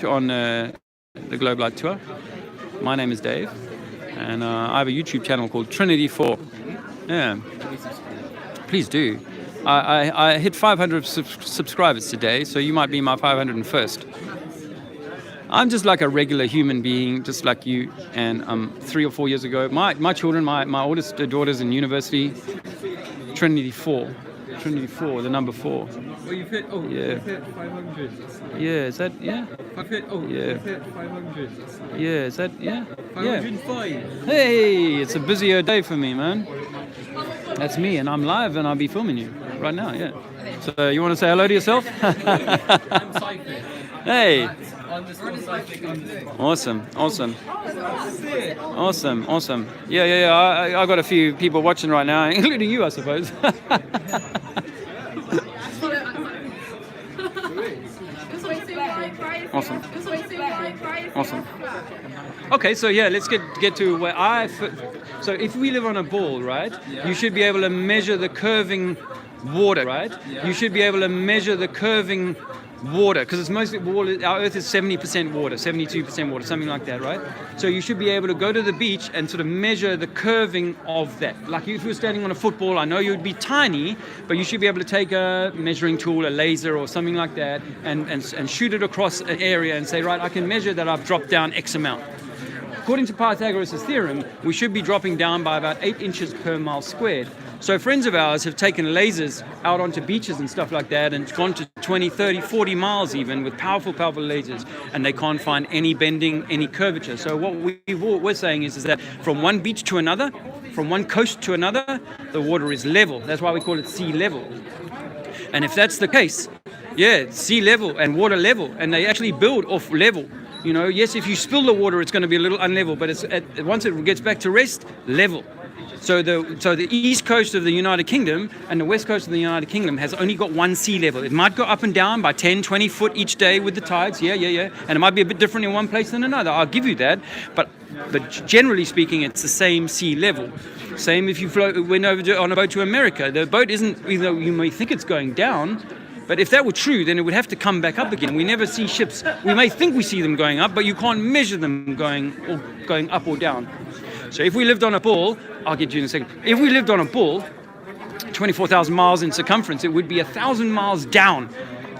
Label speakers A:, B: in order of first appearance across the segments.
A: on the Globe Light Tour. My name is Dave, and I have a YouTube channel called Trinity 4. Yeah, please do. I hit 500 subscribers today, so you might be my 501st. I'm just like a regular human being, just like you. And 3 or 4 years ago, my children, my oldest daughter's in university, Trinity 4. Trinity 4, the number 4.
B: Well, you've hit, you've hit 500.
A: Yeah, is that, yeah?
B: I've hit, you've hit 500.
A: Yeah, is that, yeah?
B: 505.
A: Yeah. Hey, it's a busier day for me, man. That's me, and I'm live, and I'll be filming you right now, yeah. So, you want to say hello to yourself?
B: I'm Cypher.
A: Hey.
B: Awesome.
A: Awesome. Yeah. I got a few people watching right now, including you, I suppose. Awesome. Okay, so yeah, let's get to where so if we live on a ball, right?
B: Yeah.
A: You should be able to measure the curving water, right?
B: Yeah.
A: You should be able to measure the curving water, because it's mostly water. Our Earth is 70% water, 72% water, something like that, right? So you should be able to go to the beach and sort of measure the curving of that. Like if you were standing on a football, I know you'd be tiny, but you should be able to take a measuring tool, a laser or something like that, and shoot it across an area and say, right, I can measure that I've dropped down X amount. According to Pythagoras' theorem, we should be dropping down by about 8 inches per mile squared. So friends of ours have taken lasers out onto beaches and stuff like that and gone to 20, 30, 40 miles even with powerful lasers, and they can't find any bending, any curvature. So what we're saying is that from one beach to another, from one coast to another, the water is level. That's why we call it sea level. And if that's the case, yeah, sea level and water level, and they actually build off level. You know, yes, if you spill the water, it's going to be a little unlevel, but once it gets back to rest, level. So the east coast of the United Kingdom and the west coast of the United Kingdom has only got one sea level. It might go up and down by 10, 20 foot each day with the tides, yeah. And it might be a bit different in one place than another. I'll give you that. But generally speaking, it's the same sea level. Same if you went over on a boat to America. The boat isn't, even though you may think it's going down, but if that were true, then it would have to come back up again. We never see ships. We may think we see them going up, but you can't measure them going up or down. So if we lived on a ball, I'll get you in a second. If we lived on a ball, 24,000 miles in circumference, it would be 1,000 miles down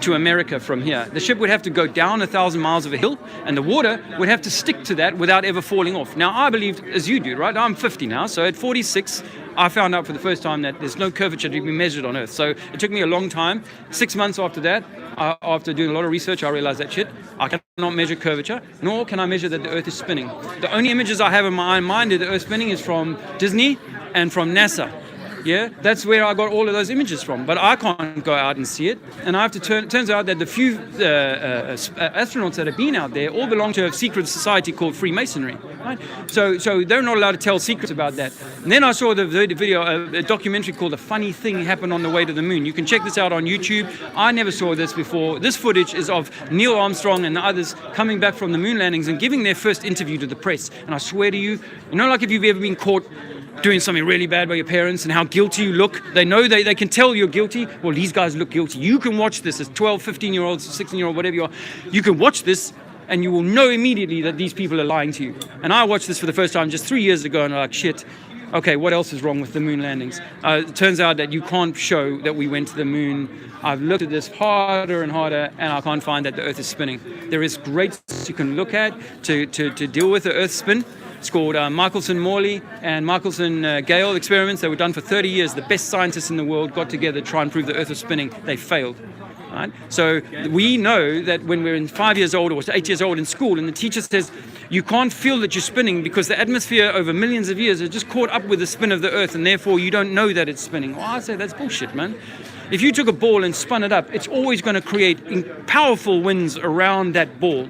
A: to America from here. The ship would have to go down 1,000 miles of a hill, and the water would have to stick to that without ever falling off. Now, I believe, as you do, right? I'm 50 now, so at 46, I found out for the first time that there's no curvature to be measured on Earth. So it took me a long time. 6 months after that, after doing a lot of research, I realized that I cannot measure curvature, nor can I measure that the Earth is spinning. The only images I have in my mind of the Earth spinning is from Disney and from NASA. Yeah, that's where I got all of those images from. But I can't go out and see it. And I have to turns out that the few astronauts that have been out there all belong to a secret society called Freemasonry. Right? So they're not allowed to tell secrets about that. And then I saw the video, a documentary called A Funny Thing Happened on the Way to the Moon. You can check this out on YouTube. I never saw this before. This footage is of Neil Armstrong and the others coming back from the moon landings and giving their first interview to the press. And I swear to you, like if you've ever been caught doing something really bad by your parents and how guilty you look. They know they can tell you're guilty. Well, these guys look guilty. You can watch this as 12, 15-year-olds, 16-year-old, whatever you are. You can watch this and you will know immediately that these people are lying to you. And I watched this for the first time just 3 years ago and I'm like, shit, okay, what else is wrong with the moon landings? It turns out that you can't show that we went to the moon. I've looked at this harder and harder and I can't find that the Earth is spinning. There is great you can look at to deal with the Earth spin. It's called Michelson-Morley and Michelson-Gale experiments that were done for 30 years. The best scientists in the world got together to try and prove the Earth was spinning. They failed. Right? So we know that when we're 5 years old or 8 years old in school and the teacher says, you can't feel that you're spinning because the atmosphere over millions of years has just caught up with the spin of the Earth and therefore you don't know that it's spinning. Well, I say that's bullshit, man. If you took a ball and spun it up, it's always going to create powerful winds around that ball.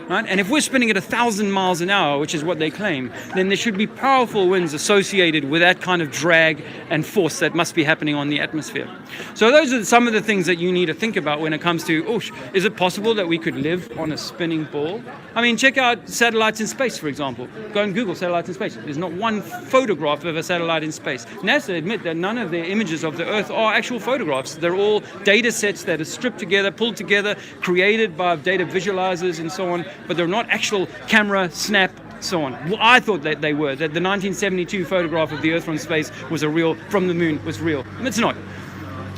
A: right? And if we're spinning at 1,000 miles an hour, which is what they claim, then there should be powerful winds associated with that kind of drag and force that must be happening on the atmosphere. So those are some of the things that you need to think about when it comes to, is it possible that we could live on a spinning ball? I mean, check out satellites in space, for example. Go and Google satellites in space. There's not one photograph of a satellite in space. NASA admit that none of their images of the Earth are actual photographs. They're all data sets that are stripped together, pulled together, created by data visualizers and so on, but they're not actual camera, snap, so on. Well, I thought that they were, that the 1972 photograph of the Earth from space was from the moon was real. It's not.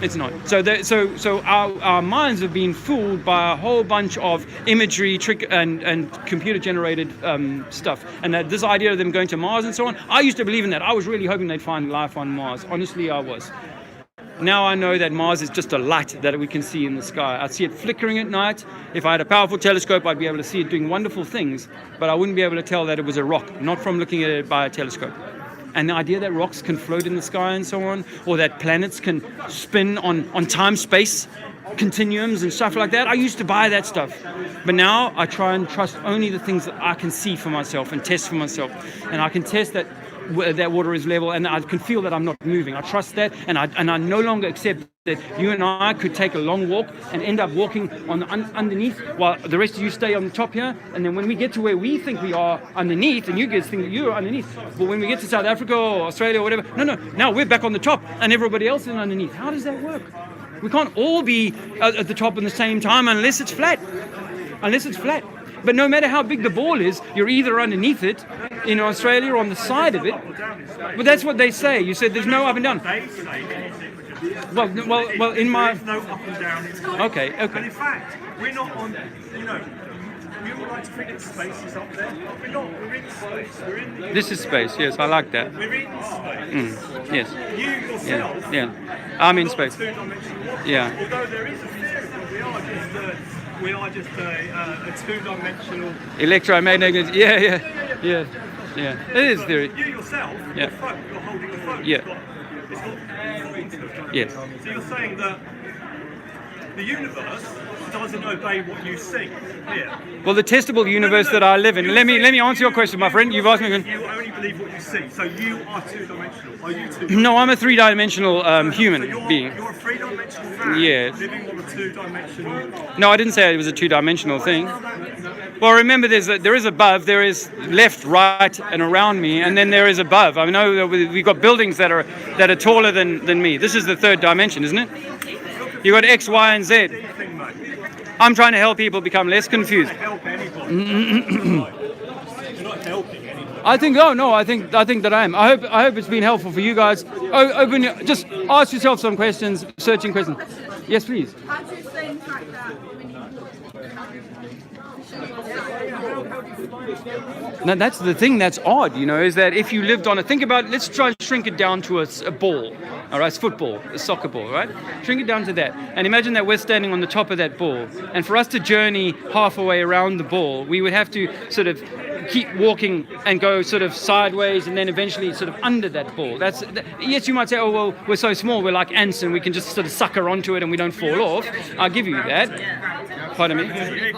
A: It's not. So our minds have been fooled by a whole bunch of imagery, trick, and computer-generated stuff. And that this idea of them going to Mars and so on, I used to believe in that. I was really hoping they'd find life on Mars. Honestly, I was. Now I know that Mars is just a light that we can see in the sky. I see it flickering at night. If I had a powerful telescope, I'd be able to see it doing wonderful things, but I wouldn't be able to tell that it was a rock, not from looking at it by a telescope. And the idea that rocks can float in the sky and so on, or that planets can spin on time-space continuums and stuff like that, I used to buy that stuff. But now I try and trust only the things that I can see for myself and test for myself. And I can test that water is level, and I can feel that I'm not moving. I trust that, and I no longer accept that you and I could take a long walk and end up walking on underneath while the rest of you stay on the top here, and then when we get to where we think we are underneath, and you guys think that you're underneath, but when we get to South Africa or Australia or whatever, no, now we're back on the top and everybody else is underneath. How does that work? We can't all be at the top at the same time unless it's flat. But no matter how big the ball is, you're either underneath it in Australia or on the side of it. But that's what they say. You said there's no up and down. Well, in my...
C: There's no up and down. It's
A: Okay.
C: And in fact, we're not on, we all like to think that space is up there. We're not. We're in space. We're in the...
A: This is space, yes, I like that.
C: We're in space.
A: Yes.
C: You yourself...
A: Yeah. I'm in space.
C: Two-dimensional.
A: Yeah.
C: Although there is a theory that we are just a two-dimensional...
A: Electromagnetic, yeah. It is theory.
C: You yourself,
A: Yeah.
C: you're holding the phone.
A: Yeah.
C: It's got...
A: Yes.
C: So you're saying that the universe doesn't obey what you see here.
A: Well, the testable universe that I live in. Let me answer your question, my friend. You've asked me.
C: You only believe what you see, so you are two-dimensional. Are you two-dimensional?
A: No, I'm a three-dimensional human being.
C: You're a three-dimensional man living on a two-dimensional...
A: No, I didn't say it was a two-dimensional thing. Well, remember, there is above, there is left, right, and around me, and then there is above. I know we've got buildings that are taller than me. This is the third dimension, isn't it? You've got X, Y, and Z. I'm trying to help people become less confused.
C: Help anybody. You're not helping anybody.
A: I think that I am. I hope it's been helpful for you guys. Just ask yourself some questions, searching questions. Yes, please.
D: How do you stay in track that when you...
A: Now that's the thing that's odd, is that if you lived on think about, let's try and shrink it down to a ball, all right, it's football, a soccer ball, right? Shrink it down to that, and imagine that we're standing on the top of that ball, and for us to journey half a way around the ball, we would have to sort of keep walking and go sort of sideways and then eventually sort of under that ball. Yes, you might say, oh, well, we're so small, we're like ants and we can just sort of sucker onto it and we don't fall off. I'll give you that. Pardon me?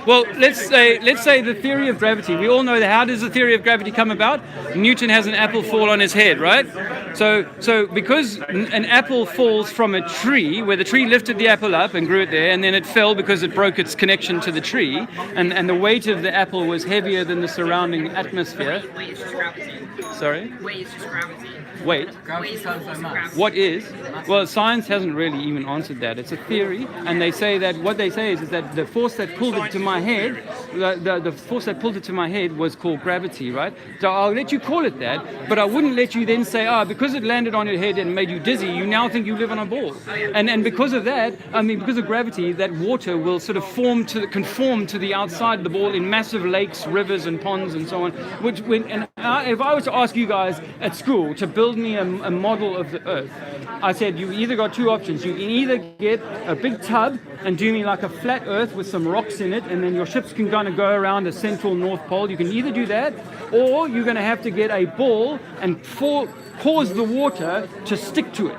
A: Well, let's say the theory of gravity. We all know that. How does the theory of gravity come about? Newton has an apple fall on his head, right? So because an apple falls from a tree, where the tree lifted the apple up and grew it there, and then it fell because it broke its connection to the tree, and the weight of the apple was heavier than the surrounding atmosphere.
E: Weight is just gravity.
A: Sorry?
E: Weight is just gravity.
A: Weight?
E: Weight is just gravity.
A: What is? Well, science hasn't really even answered that. It's a theory, and they say that what they say is that the force that pulled it to my head, the force that pulled it to my head was called gravity, right? So I'll let you call it that, but I wouldn't let you then say, because it landed on your head and made you dizzy, you now think you live on a ball. And because of that, because of gravity, that water will sort of conform to the outside of the ball in massive lakes, rivers, and ponds, and so on. If I was to ask you guys at school to build me a model of the Earth, I said you either got two options. You can either get a big tub and do me like a flat Earth with some rocks in it, and then your ships can kind of go around the central North Pole. You can either do that, or you're going to have to get a ball and cause the water to stick to it.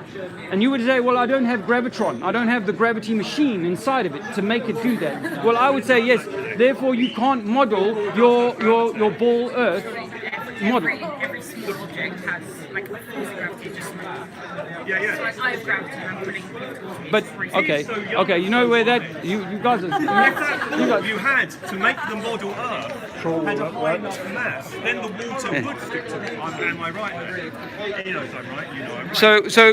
A: And you would say, well, I don't have gravitron. I don't have the gravity machine inside of it to make it do that. Well, I would say, yes, Therefore, you can't model your ball Earth model.
E: Every small object has like a force of gravity just
C: Yeah, yeah.
E: So like I have gravity and I'm putting
A: But okay, you know where that you guys are.
C: If that ball you had to make the model Earth had a high enough mass, then the water would stick to it. Am I right? He knows I'm right. You know I'm right.
A: So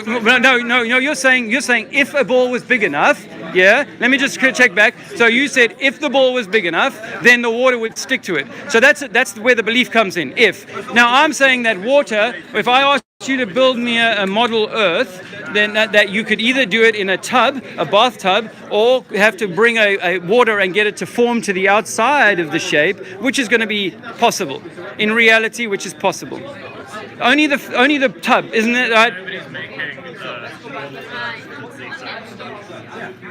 A: no, you're saying if a ball was big enough, yeah. Let me just check back. So you said if the ball was big enough, then the water would stick to it. So that's where the belief comes in. If now I'm saying that water, if I ask you to build me a model Earth, then that you could either do it in a tub, a bathtub, or have to bring a water and get it to form to the outside of the shape, which is going to be possible in reality, which is possible. Only the tub, isn't it? Right?
C: Nobody's making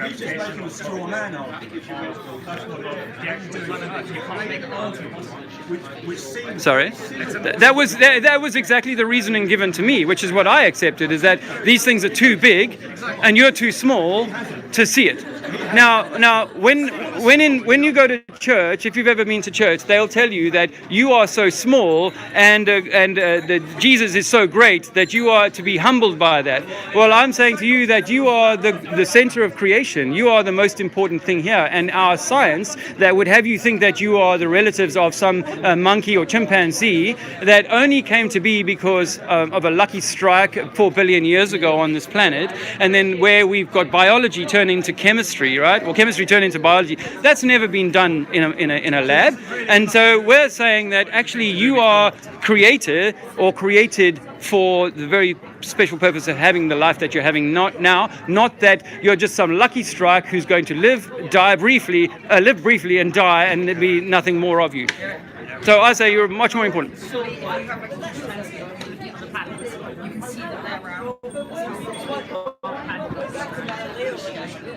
C: He's just making a straw man argument. Which seems
A: Sorry, that was exactly the reasoning given to me, which is what I accepted, is that these things are too big, and you're too small to see it. Now, when you go to church, if you've ever been to church, they'll tell you that you are so small, and that Jesus is so great that you are to be humbled by that. Well, I'm saying to you that you are the center of creation. You are the most important thing here, and our science that would have you think that you are the relatives of some monkey or chimpanzee that only came to be because of a lucky strike 4 billion years ago on this planet, and then where we've got biology turn into chemistry, right? Well, chemistry turned into biology. That's never been done in a lab, and so we're saying that actually you are created for the very special purpose of having the life that you're having not that you're just some lucky strike who's going to live briefly and die, and there'll be nothing more of you. So I say you're much more important.
E: So if you have like a huge telescope looking at the planets, you can see that they're round.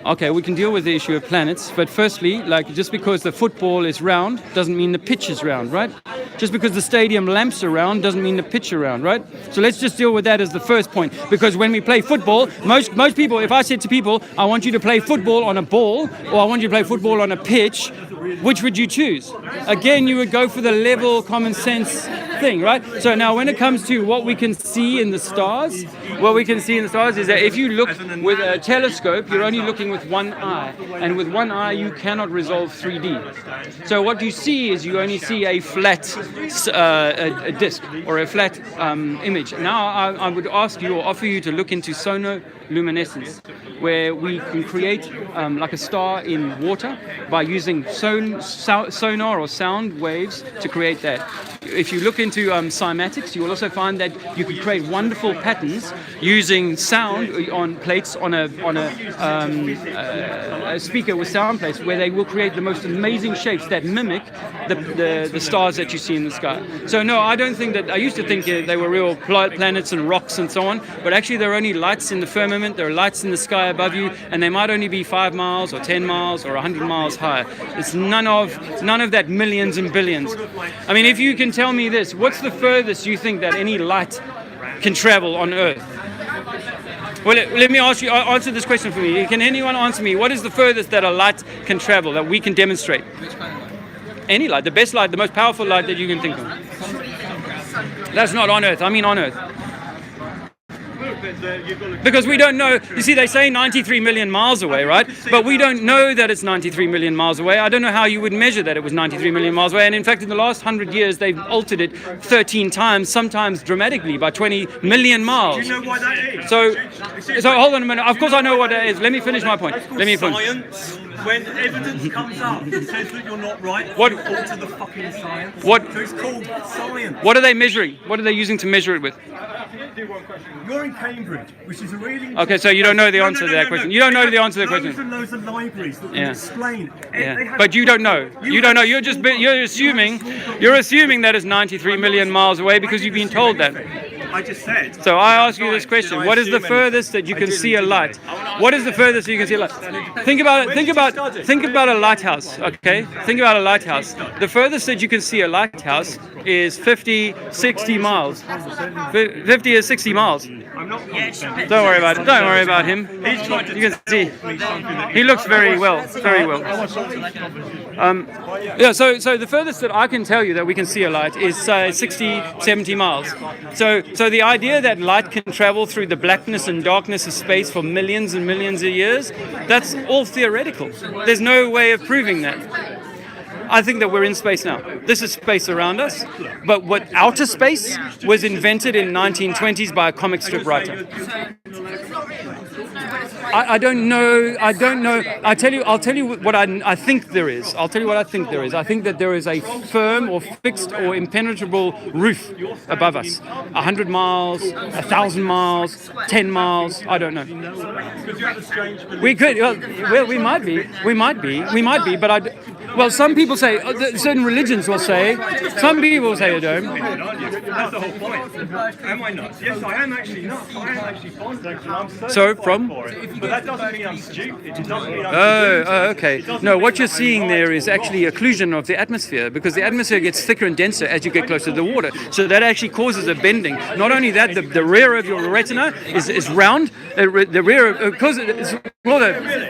A: Okay, we can deal with the issue of planets, but firstly, like, just because the football is round doesn't mean the pitch is round, right? Just because the stadium lamps are round doesn't mean the pitch are round, right? So let's just deal with that as the first point, because when we play football, most people, if I said to people, I want you to play football on a ball, or I want you to play football on a pitch, which would you choose? Again, you would go for the level, common sense thing, right? So now when it comes to what we can see in the stars, is that if you look with a telescope, you're only looking with one eye, and with one eye you cannot resolve 3D. So what you see is you only see a flat a disc or a flat image. Now I would ask you or offer you to look into sonoluminescence, where we can create like a star in water by using sonar or sound waves to create that. If you look into cymatics, you will also find that you can create wonderful patterns using sound on plates on a speaker with sound plates, where they will create the most amazing shapes that mimic the stars that you see in the sky. So no, I don't think that. I used to think they were real planets and rocks and so on, but actually they're only lights in the firmament. There are lights in the sky above you, and they might only be 5 miles or 10 miles or 100 miles higher. It's none of that millions and billions. I mean, if you can tell me this, what's the furthest you think that any light can travel on Earth? Well, let me ask you, answer this question for me. Can anyone answer me? What is the furthest that a light can travel, that we can demonstrate?
B: Which kind of light?
A: Any light, the best light, the most powerful light that you can think of. That's not on Earth, I mean on Earth. Because we don't know, you see, they say 93 million miles away, right? But we don't know that it's 93 million miles away. I don't know how you would measure that it was 93 million miles away. And in fact, in the last 100 years, they've altered it 13 times, sometimes dramatically, by 20 million miles.
C: Do you know why that is?
A: So hold on a minute. Of course I know what that is. Let me finish my point. Let me finish.
C: Science. When evidence comes up and says that you're not right,
A: What-
C: you alter the fucking science.
A: What-
C: So it's called science.
A: What are they measuring? What are they using to measure it with?
C: You're in Cambridge, which is a really...
A: Okay, so you don't know the answer to that question. You don't know the answer to that question.
C: Loads and loads of libraries that will
A: Yeah.
C: explain.
A: Yeah.
C: They have-
A: But you don't know. You don't know. You're assuming that it's 93 million miles away because you've been told that.
C: I just said.
A: So I ask you this question: what is the furthest that you can see a light? What is the furthest you can see a light? Think about a lighthouse. Okay, think about a lighthouse. The furthest that you can see a lighthouse is 50, 60 miles. 50 or 60 miles.
C: I'm not confident.
A: Don't worry about it. Don't worry about him.
C: He's trying to
A: You can see.
C: me something that
A: He looks very well. Very well. Yeah, so the furthest that I can tell you that we can see a light is 60, 70 miles. So the idea that light can travel through the blackness and darkness of space for millions and millions of years, that's all theoretical. There's no way of proving that. I think that we're in space now. This is space around us, but what outer space was invented in 1920s by a comic strip writer. I don't know. I'll tell you what I think there is. I'll tell you what I think there is. I think that there is a firm or fixed or impenetrable roof above us. 100 miles, 1,000 miles, 10 miles. I don't know. We could. Well, we might be. But well, some people say, certain religions will say, some people will say, Adam.
C: That's the whole point. Am I nuts? Yes, I am actually nuts. I am actually fine. I'm so
A: So, from?
C: for it. But that doesn't mean I'm stupid. It doesn't mean I'm
A: Oh, okay. No, what you're seeing there is actually occlusion of the atmosphere, because the atmosphere gets thicker and denser as you get closer to the water. So that actually causes a bending. Not only that, the rear of your retina is round. The rear, because it's well,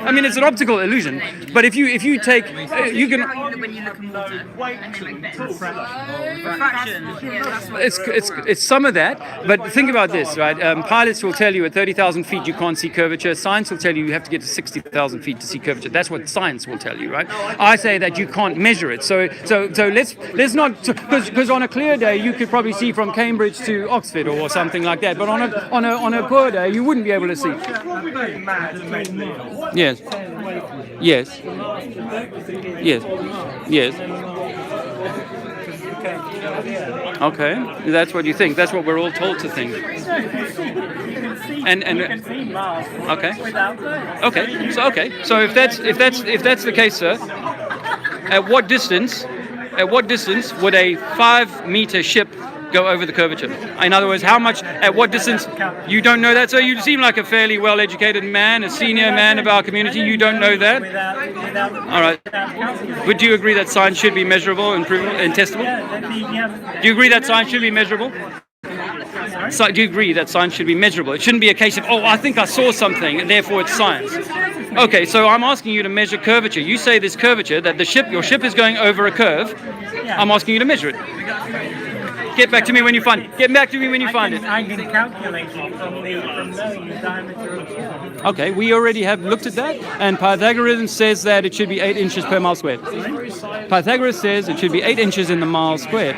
A: I mean, it's an optical illusion. But if you take, you can.
E: When you look in water, and they like bend. Refraction. Yeah, that's what
A: It's some of that, but think about this, right? Pilots will tell you at 30,000 feet you can't see curvature. Science will tell you have to get to 60,000 feet to see curvature. That's what science will tell you, right? I say that you can't measure it. So let's not, because on a clear day you could probably see from Cambridge to Oxford or something like that. But on a poor day you wouldn't be able to see. Yes. Yes. Yes. Yes. Okay, that's what you think. That's what we're all told to think. And okay. So if that's the case, sir, at what distance would a 5-meter ship go over the curvature? In other words, how much, at what distance? You don't know that, so you seem like a fairly well-educated man, a senior man of our community. You don't know that? All right. Would you agree that science should be measurable and provable and testable? Do you agree that science should be measurable? So, do you agree that science should be measurable? It shouldn't be a case of, I think I saw something, and therefore it's science. Okay, so I'm asking you to measure curvature. You say this curvature, that your ship is going over a curve. I'm asking you to measure it. Get back to me when you find it. Get back to me when you find it.
F: I can calculate it from knowing the diameter of the ship.
A: Okay, we already have looked at that, and Pythagoras says that it should be 8 inches per mile squared. Pythagoras says it should be 8 inches in the mile squared.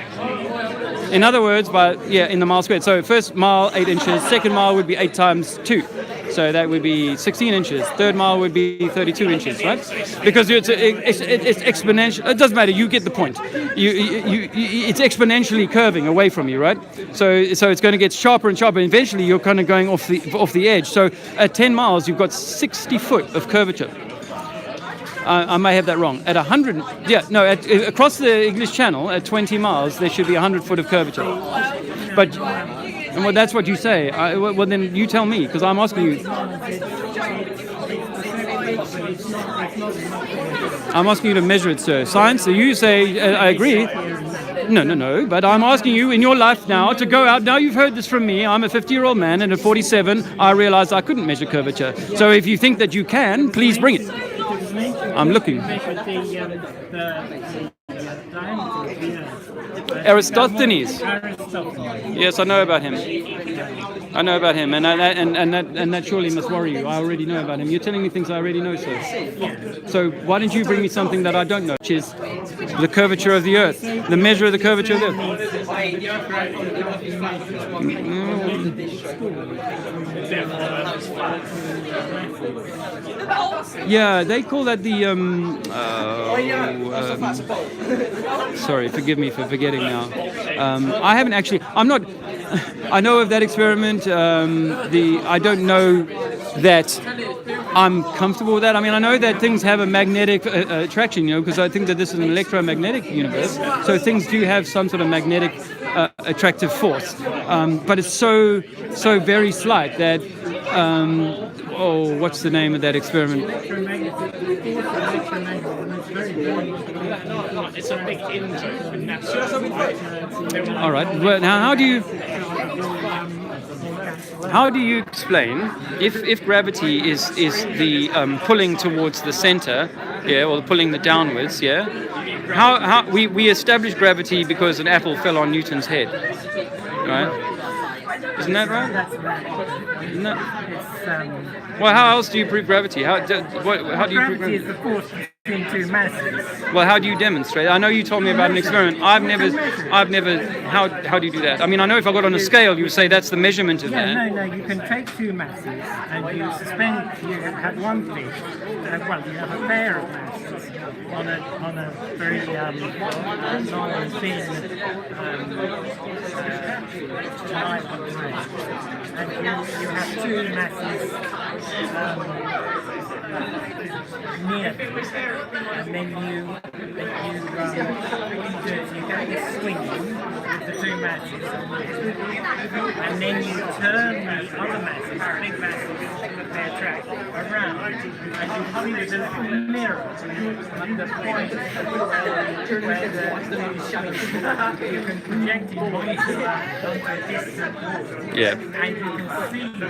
A: In other words, in the mile squared. So first mile, 8 inches. Second mile would be 8 times 2. So that would be 16 inches. Third mile would be 32 inches, right? Because it's exponential. It doesn't matter. You get the point. It's exponentially curving away from you, right? So it's going to get sharper and sharper. Eventually, you're kind of going off the edge. So at 10 miles, you've got 60 foot of curvature. I may have that wrong. At 100, across the English Channel at 20 miles, there should be 100 foot of curvature. But well, that's what you say. Well, then you tell me, because I'm asking you. I'm asking you to measure it, sir. Science. So you say I agree. No. But I'm asking you in your life now to go out. Now you've heard this from me. I'm a 50-year-old man, and at 47, I realized I couldn't measure curvature. So if you think that you can, please bring it. I'm looking. Aristophanes. Yes, I know about him. And that surely must worry you. I already know about him. You're telling me things I already know, sir. So why don't you bring me something that I don't know, which is the curvature of the Earth, the measure of the curvature of the Earth. Yeah, they call that the sorry, forgive me for forgetting now. I haven't actually. I'm not. I know of that experiment. I don't know that I'm comfortable with that. I mean, I know that things have a magnetic attraction, because I think that this is an electromagnetic universe. So things do have some sort of magnetic attractive force, but it's so very slight that. What's the name of that experiment?
F: It's a big
A: All right. Well, now how do you explain if gravity is the pulling towards the center, Yeah, or pulling the downwards, yeah. How we established gravity because an apple fell on Newton's head, right? Isn't that right?
F: That's right.
A: Isn't that?
F: It's,
A: Well, how else do you prove gravity? How do you prove
F: gravity
A: gravity?
F: is the force between two masses.
A: Well, how do you demonstrate? I know you told me about an experiment. I've never. How do you do that? I mean, I know if I got on a scale, you would say that's the measurement of
F: Yeah,
A: that.
F: no, you can take two masses and you suspend, you have one fish, well, you have a pair of masses on a very long and thin nylon thread. And you have two masses near them, and then you go swinging with the two masses, and then you turn the other masses, the big masses on the pair track around, and you see there's a little mirror at the point where you can project it onto a distant wall,
A: Yeah.
F: and you can see the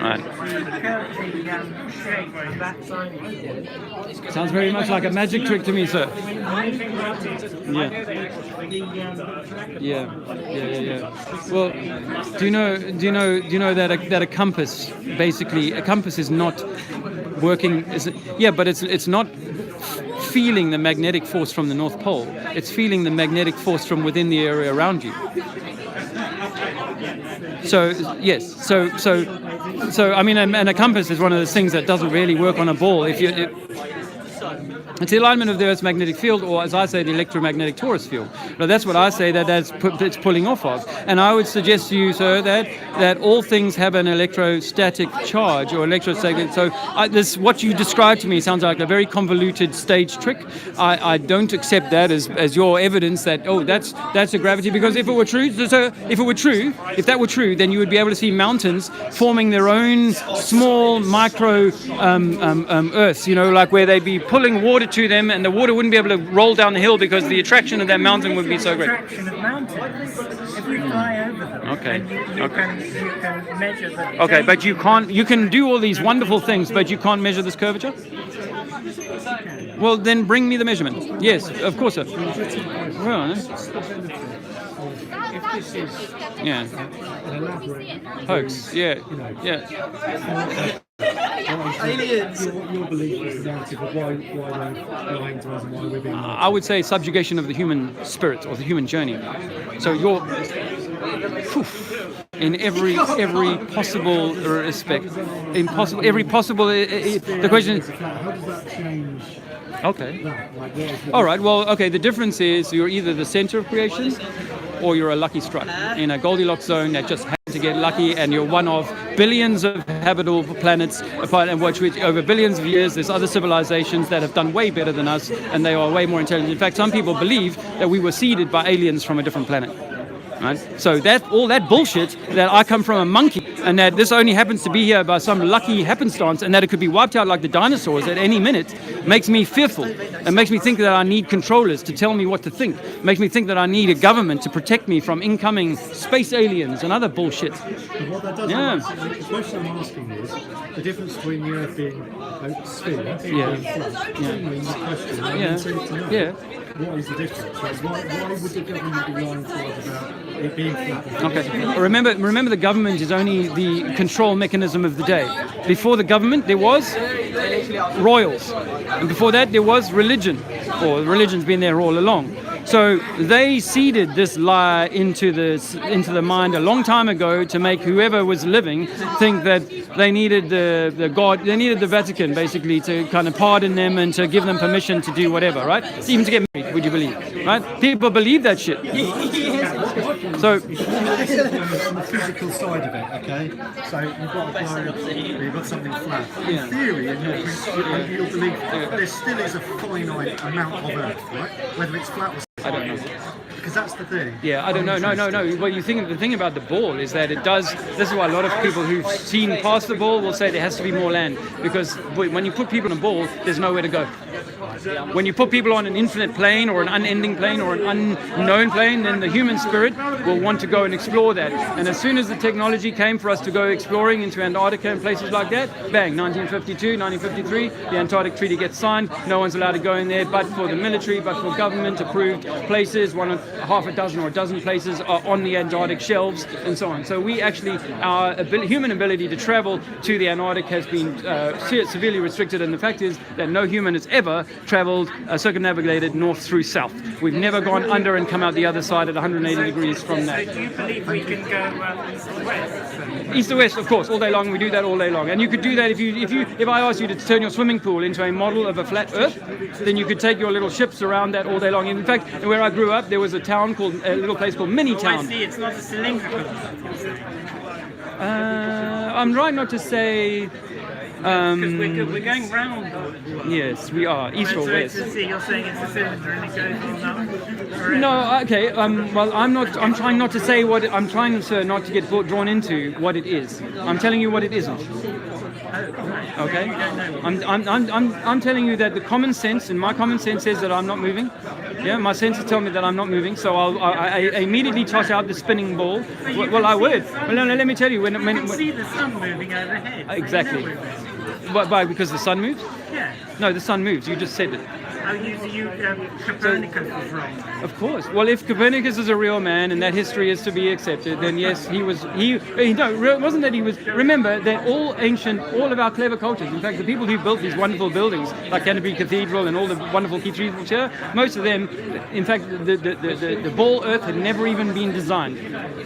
A: Right.
F: shape of that sign.
A: Sounds very much like a magic trick to me, sir. Yeah. Yeah. Well, do you know that a compass, basically, a compass is not working. But it's not feeling the magnetic force from the North Pole. It's feeling the magnetic force from within the area around you. So yes, so I mean, and a compass is one of those things that doesn't really work on a ball. It's the alignment of the Earth's magnetic field, or as I say, the electromagnetic torus field. But that's what I say it's pulling off of. And I would suggest to you, sir, that all things have an electrostatic charge or electrostatic. So this, what you described to me, sounds like a very convoluted stage trick. I don't accept that as your evidence that that's a gravity. Because if it were true, if that were true, then you would be able to see mountains forming their own small micro Earths. You know, like where they'd be pulling water to them, and the water wouldn't be able to roll down the hill because the attraction of that mountain would be so great.
F: Attraction of mountains. If we fly over them,
A: Okay.
F: then you can measure the.
A: Okay, but you can't. You can do all these wonderful things, but you can't measure this curvature. Well, then bring me the measurement. Yes, of course, sir. Well, yeah. Hoax. Yeah.
G: Your belief is the narrative of why they're lying to us and why we're being lied
A: I would say subjugation of the human spirit or the human journey. So you're in every possible respect, every possible. The question is,
G: how does that change
A: okay.
G: that? Like, what is the
A: All right. Well, okay. The difference is you're either the center of creation, or you're a lucky strike in a Goldilocks zone that just happened to get lucky, and you're one of billions of habitable planets, and which over billions of years, there's other civilizations that have done way better than us, and they are way more intelligent. In fact, some people believe that we were seeded by aliens from a different planet. Right? So all that bullshit that I come from a monkey and that this only happens to be here by some lucky happenstance and that it could be wiped out like the dinosaurs at any minute makes me fearful. It makes me think that I need controllers to tell me what to think. It makes me think that I need a government to protect me from incoming space aliens and other bullshit.
G: But what that does, the question I'm asking is the difference between the Earth being a sphere and being flat. Genuinely, the question, I'm intrigued to know. What is the difference? Like, why would the government be lying to us about it being flat?
A: Okay. Remember, the government is only the control mechanism of the day. Before the government, there was royals, and before that, there was religion, or religion's been there all along. So they seeded this lie into the mind a long time ago to make whoever was living think that they needed they needed the Vatican basically to kind of pardon them and to give them permission to do whatever, right? Even to get married, would you believe, right? People believe that shit. So
G: on the physical side of it, okay? So you've got a globe, or you've got something flat. In theory, in your belief, there still is a finite amount of Earth, right? Whether it's flat or
A: I don't know.
G: because that's the thing.
A: Yeah, I don't know. No. What you think? The thing about the ball is that it does. This is why a lot of people who've seen past the ball will say there has to be more land because when you put people on a ball, there's nowhere to go. When you put people on an infinite plane or an unending plane or an unknown plane, then the human spirit will want to go and explore that. And as soon as the technology came for us to go exploring into Antarctica and places like that, bang, 1952, 1953, the Antarctic Treaty gets signed. No one's allowed to go in there but for the military, but for government-approved places. Half a dozen or a dozen places are on the Antarctic shelves and so on. So we actually, our human ability to travel to the Antarctic has been severely restricted, and the fact is that no human has ever traveled, circumnavigated north through south. We've never gone under and come out the other side at 180 degrees from that.
F: So do you believe we can go east to west?
A: East to west, of course, all day long. We do that all day long, and you could do that if I asked you to turn your swimming pool into a model of a flat Earth, then you could take your little ships around that all day long. In fact, where I grew up, there was a little place called
F: Oh, I
A: Minitown.
F: see, it's not a cylindrical.
A: I'm right not to say.
F: Because we're going round.
A: Yes, we are east or
F: So
A: west.
F: you're saying it's a cylinder and it goes on up?
A: No, okay. Well, I'm not. I'm trying not to say what. I'm trying, sir, not to get drawn into what it is. I'm telling you what it isn't. Okay. I'm telling you that the common sense, and my common sense says that I'm not moving. Yeah, my senses tell me that I'm not moving, so I immediately toss out the spinning ball. Well, I would. Well, no, let me tell you
F: You can see the sun moving overhead.
A: Exactly. Why? Because the sun moves?
F: Yeah.
A: No, the sun moves. You just said it.
F: Oh, Copernicus was wrong.
A: Of course. Well, if Copernicus is a real man and that history is to be accepted, then yes, he was. It wasn't that he was. Remember that all of our clever cultures, in fact, the people who built these wonderful buildings, like Canterbury Cathedral and all the wonderful cathedrals here, most of them, in fact, the ball Earth had never even been designed.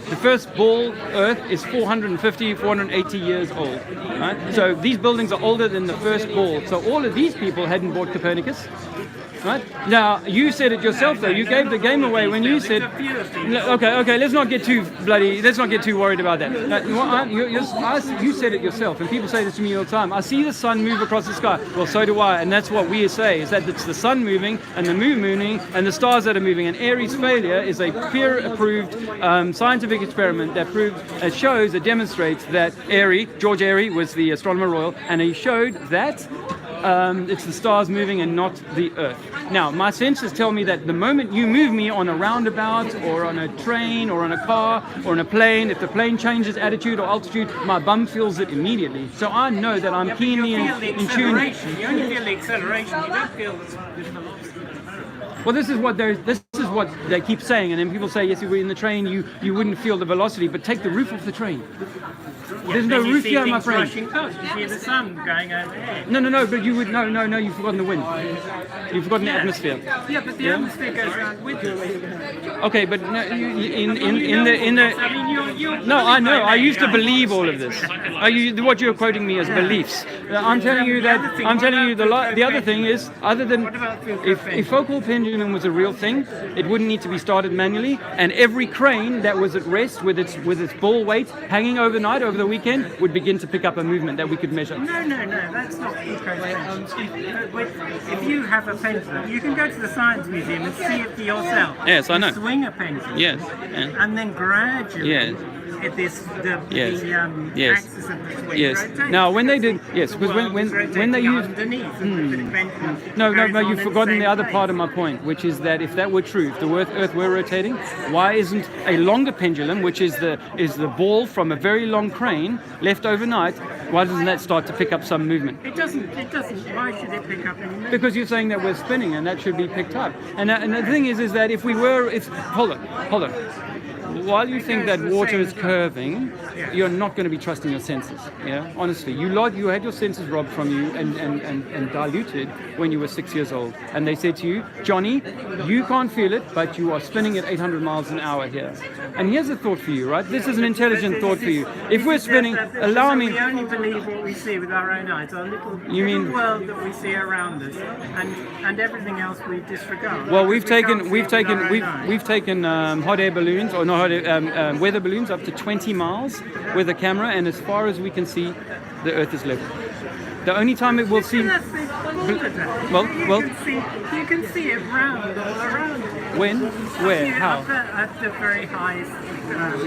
A: The first ball Earth is 450, 480 years old. Right? So these buildings are older than the first ball. So all of these people hadn't bought Copernicus. Right? Now, you said it yourself, though. You gave the game away when you said... Okay, let's not get too worried about that. Now, you said it yourself, and people say this to me all the time. I see the sun move across the sky. Well, so do I, and that's what we say, is that it's the sun moving, and the moon moving, and the stars that are moving. And Airy's failure is a peer-approved scientific experiment that shows, that demonstrates that George Airy was the astronomer royal, and he showed that it's the stars moving and not the Earth. Now, my senses tell me that the moment you move me on a roundabout or on a train or on a car or on a plane, if the plane changes attitude or altitude, my bum feels it immediately. So I know that I'm keenly in tune.
F: You only feel the acceleration, you don't feel the velocity.
A: Well, this is what they keep saying, and then people say, yes, if we're in the train, you wouldn't feel the velocity, but take the roof off the train. There's no roof here, my friend.
F: Rushing past. You see the sun going overhead.
A: No, but you would, no, you've forgotten the wind. You've forgotten the atmosphere.
F: Yeah, but the atmosphere goes around with you.
A: Okay, but no, in the
F: I mean, you're
A: no, I know. I used to believe all of this. What you're quoting me as beliefs. I'm telling you that. I'm telling you the other thing is, other than if focal pendulum was a real thing, it wouldn't need to be started manually, and every crane that was at rest with its ball weight hanging overnight over the weekend would begin to pick up a movement that we could measure.
F: No, that's not if you have a pendulum, you can go to the Science Museum and see it for yourself.
A: Yes, I know.
F: Swing a pendulum.
A: Yes. Yeah.
F: And then gradually,
A: Yes.
F: axis of the swing
A: Yes.
F: rotates.
A: Now, when they did, yes, because when they used. No, you've forgotten the other part of my point, which is that if that were true, if the Earth were rotating, why isn't a longer pendulum, which is the ball from a very long crane left overnight, why doesn't that start to pick up some movement?
F: It doesn't. Why should it pick up any movement?
A: Because you're saying that we're spinning and that should be picked up. And the thing is that if hold on. While you think that water is curving, you're not going to be trusting your senses. Yeah, honestly, you had your senses robbed from you and diluted when you were 6 years old. And they said to you, Johnny, you can't feel it, but you are spinning at 800 miles an hour here. And here's a thought for you, right? This is an intelligent thought for you. If we're spinning, allow me.
F: We only believe what we see with our own eyes. Our little world that we see around us, and everything else we disregard.
A: Well, we've taken hot air balloons, or not hot air, weather balloons up to 20 miles with a camera, and as far as we can see, the Earth is level. The only time it will seem... Well,
F: you can see it round all around.
A: When? Where? How?
F: At the very highest.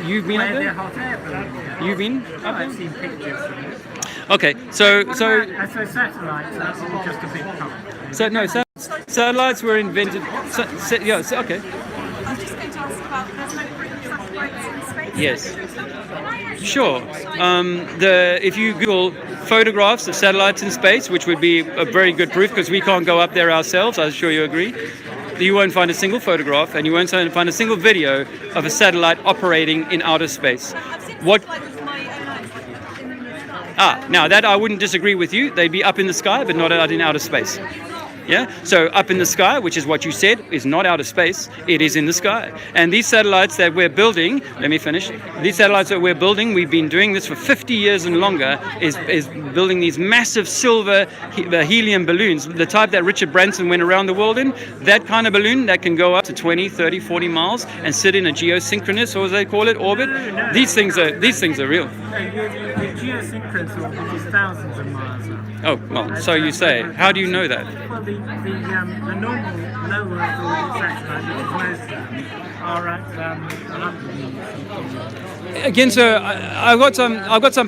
A: You've been up there?
F: Hot air balloons.
A: You've been?
F: I've seen pictures of it.
A: Okay, so
F: So satellites are all just a big cover.
A: satellites were invented. Okay.
D: I'm just going to ask about there's no proof of satellites in space.
A: Yes. Sure. If you Google photographs of satellites in space, which would be a very good proof because we can't go up there ourselves, I'm sure you agree, you won't find a single photograph and you won't find a single video of a satellite operating in outer space.
D: I've seen
A: What?
D: like with my own eyes in the sky.
A: Now that I wouldn't disagree with you. They'd be up in the sky, but not out in outer space. Yeah, so up in the sky, which is what you said, is not outer space, it is in the sky. And these satellites that we're building, let me finish, these satellites that we're building, we've been doing this for 50 years and longer, is building these massive silver helium balloons, the type that Richard Branson went around the world in, that kind of balloon that can go up to 20, 30, 40 miles and sit in a geosynchronous, or as they call it, orbit. These things are real.
F: The geosynchronous orbit is thousands of miles up.
A: Oh, well, so you say. How do you know that?
F: Well, the normal low Earth orbit satellite, which is most of them, are at 100
A: Again, so I've got some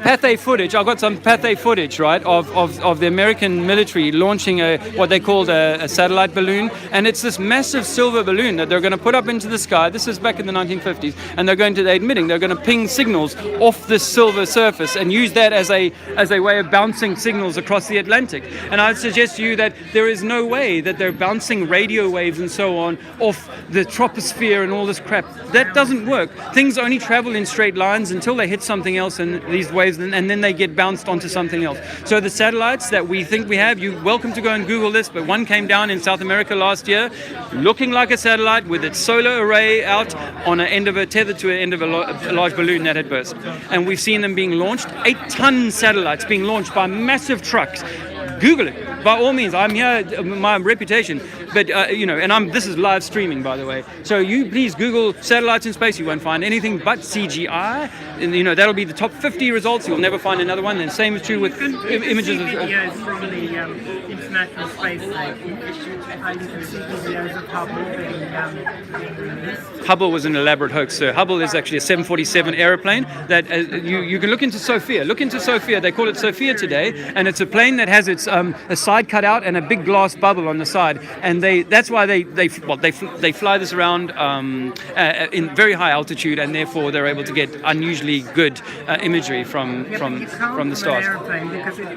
A: Pathé footage. I've got some Pathé footage, right, of the American military launching what they called a satellite balloon, and it's this massive silver balloon that they're going to put up into the sky. This is back in the 1950s, and they're going to ping signals off this silver surface and use that as a way of bouncing signals across the Atlantic. And I'd suggest to you that there is no way that they're bouncing radio waves and so on off the troposphere and all this crap. That doesn't work. Things only travel in straight lines until they hit something else and these waves, and then they get bounced onto something else. So the satellites that we think we have, you're welcome to go and Google this, but one came down in South America last year looking like a satellite with its solar array out on an end of tethered to an end of a large balloon that had burst. And we've seen them being launched, 8-ton satellites being launched by massive trucks. Google it. By all means, I'm here, my reputation, but this is live streaming, by the way. So you please Google satellites in space. You won't find anything but CGI. And, that'll be the top 50 results. You'll never find another one. And same is true with images of.
F: Videos from the International Space Station. You can see videos of Hubble being released.
A: Hubble was an elaborate hoax. So Hubble is actually a 747 aeroplane that you can look into Sophia. Look into Sophia. They call it Sophia today, and it's a plane that has its a side cut out and a big glass bubble on the side. And that's why they fly this around in very high altitude, and therefore they're able to get unusually good imagery from the stars.
F: Airplane because it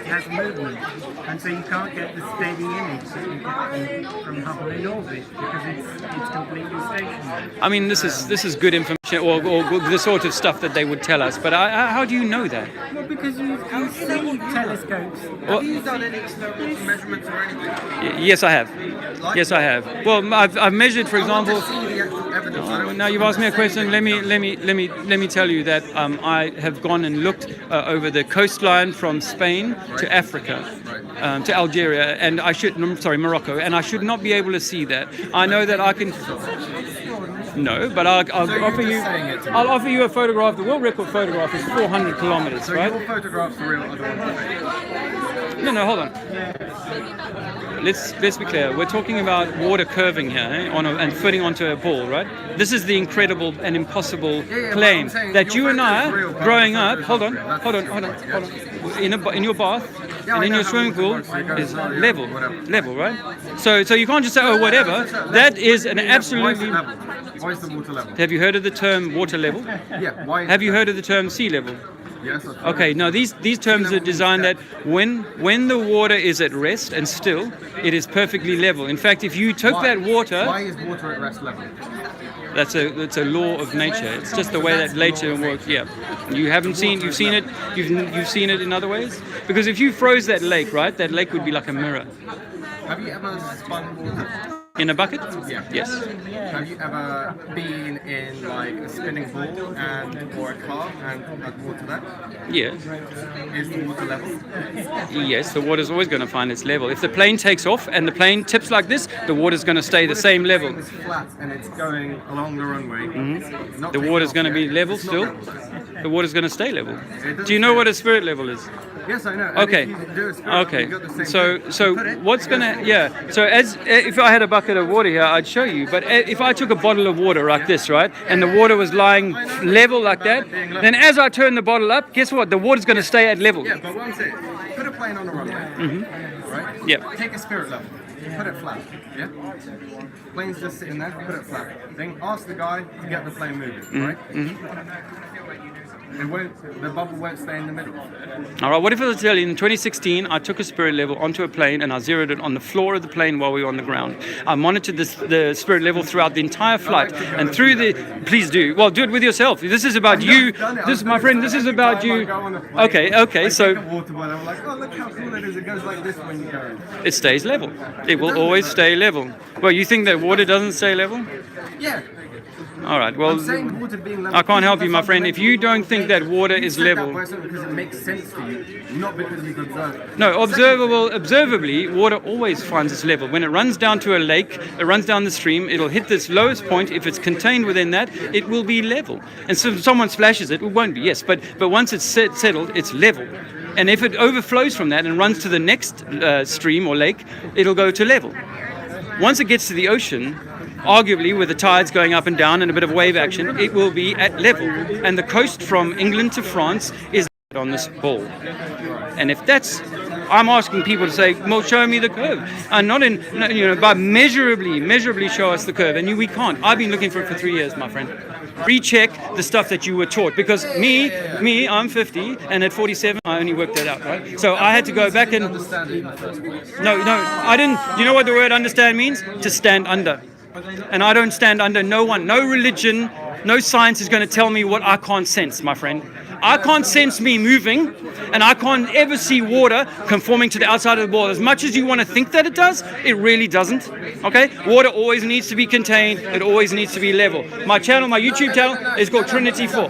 F: has movement, and so you can't get the steady image that you get from Hubble in orbit because it's completely stationary.
A: I mean, this is good information, or the sort of stuff that they would tell us. But how do you know that?
F: Well, because you see telescopes.
A: Well,
B: Have you done any experimental measurements or anything?
A: yes, I have. Yes, I have. Well, I've measured, for example.
B: See the actual evidence.
A: Now you've asked me a question. Let me tell you that I have gone and looked over the coastline from Spain to Africa, to Algeria, and Morocco, and I should not be able to see that. I know that I can. No, but I'll offer you. I'll offer you a photograph. The world record photograph is 400 kilometers, right?
B: Your photographs are real, other ones are fake.
A: No, hold on. Let's be clear. We're talking about water curving here, and footing onto a ball, right? This is the incredible and impossible claim that you and I, growing up, hold on. In your bath and in your swimming pool is level, right? So you can't just say, oh, whatever. That is an absolutely.
B: Why is the water level?
A: Have you heard of the term water level?
B: Yeah, why?
A: Have you heard of the term sea level?
B: Yes.
A: Okay, now these terms are designed that when the water is at rest and still, it is perfectly level. In fact, if you took that water,
B: Why is water at rest level?
A: that's a law of nature. It's just the way that nature works. Yeah, you've seen it in other ways. Because if you froze that lake, right, that lake would be like a mirror.
B: Have you ever spun water?
A: In a bucket?
B: Yeah.
A: Yes.
B: Have you ever been in like a spinning ball or a car and had water there?
A: Yeah.
B: Is the water level?
A: Yes, the water's always going to find its level. If the plane takes off and the plane tips like this, the water's going to stay the same level.
B: It's flat and it's going along the runway. Not
A: The
B: taking
A: water's
B: off
A: going to
B: yet.
A: be level
B: It's not
A: still.
B: level.
A: the water's going to stay level. Do you know what a spirit level is?
B: Yes, I know. And
A: Okay.
B: if you do a spirit,
A: Okay.
B: you've got the same
A: So
B: thing.
A: so
B: Put it,
A: what's
B: you're
A: gonna So as if I had a bucket of water here, I'd show you. But if I took a bottle of water like this, right, and the water was lying level like that, then as I turn the bottle up, guess what? The water's going to stay at level.
B: Yeah, but once it put a plane on the runway, right?
A: Yep.
B: Take a spirit level, put it flat. Yeah. Plane's just sitting there, put it flat. Then ask the guy to get the plane moving, right? It won't. The bubble won't stay in the middle.
A: All right. What if I was to tell you in 2016, I took a spirit level onto a plane and I zeroed it on the floor of the plane while we were on the ground. I monitored the spirit level throughout the entire flight and through the. Please do. Well, do it with yourself. This is about you. This, my friend. This is about you. Okay. Okay. So
B: Water bottle. I'm like, oh, look how cool it is. It goes like this when you go.
A: it stays level. It will always stay level. Well, you think that water doesn't stay level?
B: Yeah.
A: All right. Well,
B: I'm saying water being level.
A: I can't help you, my
B: That's
A: friend. If you don't think that water is level.
B: Because it makes sense to you, not because you've observed it.
A: No, observably, water always finds its level. When it runs down to a lake, it runs down the stream, it'll hit this lowest point. If it's contained within that, it will be level. And so if someone splashes it, it won't be, yes. But once it's settled, it's level. And if it overflows from that and runs to the next stream or lake, it'll go to level. Once it gets to the ocean, arguably with the tides going up and down and a bit of wave action, it will be at level. And the coast from England to France is on this ball. And if that's, I'm asking people to say, well, show me the curve. And not in, but measurably show us the curve. And we can't. I've been looking for it for 3 years, my friend. Recheck the stuff that you were taught. Because me, I'm 50, and at 47, I only worked that out, right? So I had to go back and, no, I didn't, you know what the word understand means? To stand under. And I don't stand under no one, no religion, no science is going to tell me what I can't sense, my friend. I can't sense me moving, and I can't ever see water conforming to the outside of the ball. As much as you want to think that it does, it really doesn't. Okay? Water always needs to be contained. It always needs to be level. My channel, my YouTube channel, is called Trinity 4.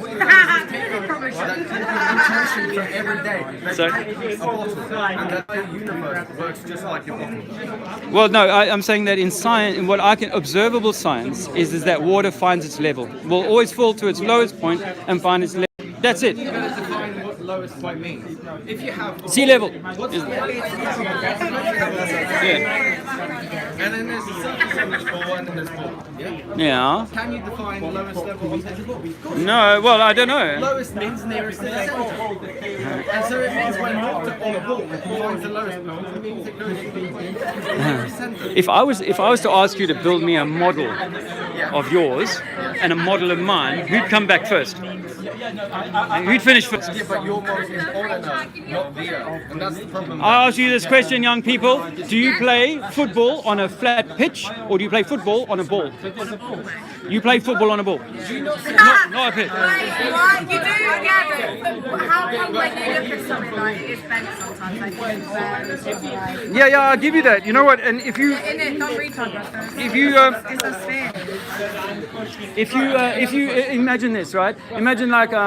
B: Intuition from every day.
A: So,
B: A bottle, and the whole universe works just like your bottle.
A: well, no, I'm saying that in science, in what I can, observable science is that water finds its level. Will always fall to its lowest point and find its level. That's it.
B: You're going to define what lowest point means. If you have
A: Sea level.
B: and then there's a surface on this ball, and then there's ball. Yeah.
A: Yeah.
B: Can you define lowest level on this ball? Of course.
A: No, well, I don't know.
B: Lowest means nearest to the center. And so it means when water on a ball finds the lowest point, it means it goes to the nearest center.
A: If I was to ask you to build me a model of yours and a model of mine, who'd come back first? Who'd finish first?
B: Yeah, but your model is on an earth, not the earth. And that's the problem.
A: I ask you this question, young people. Do you play football on a flat pitch or do you play football on a ball? You play football on a ball. Not a pitch.
D: Why? You do, yeah, but how come when you look at something like it's bent sometimes, like it's
A: Yeah, I'll give you that. You know what? And if you,
D: in it, not retard,
A: if you,
D: it's a sphere.
A: if you imagine this, right? Imagine like you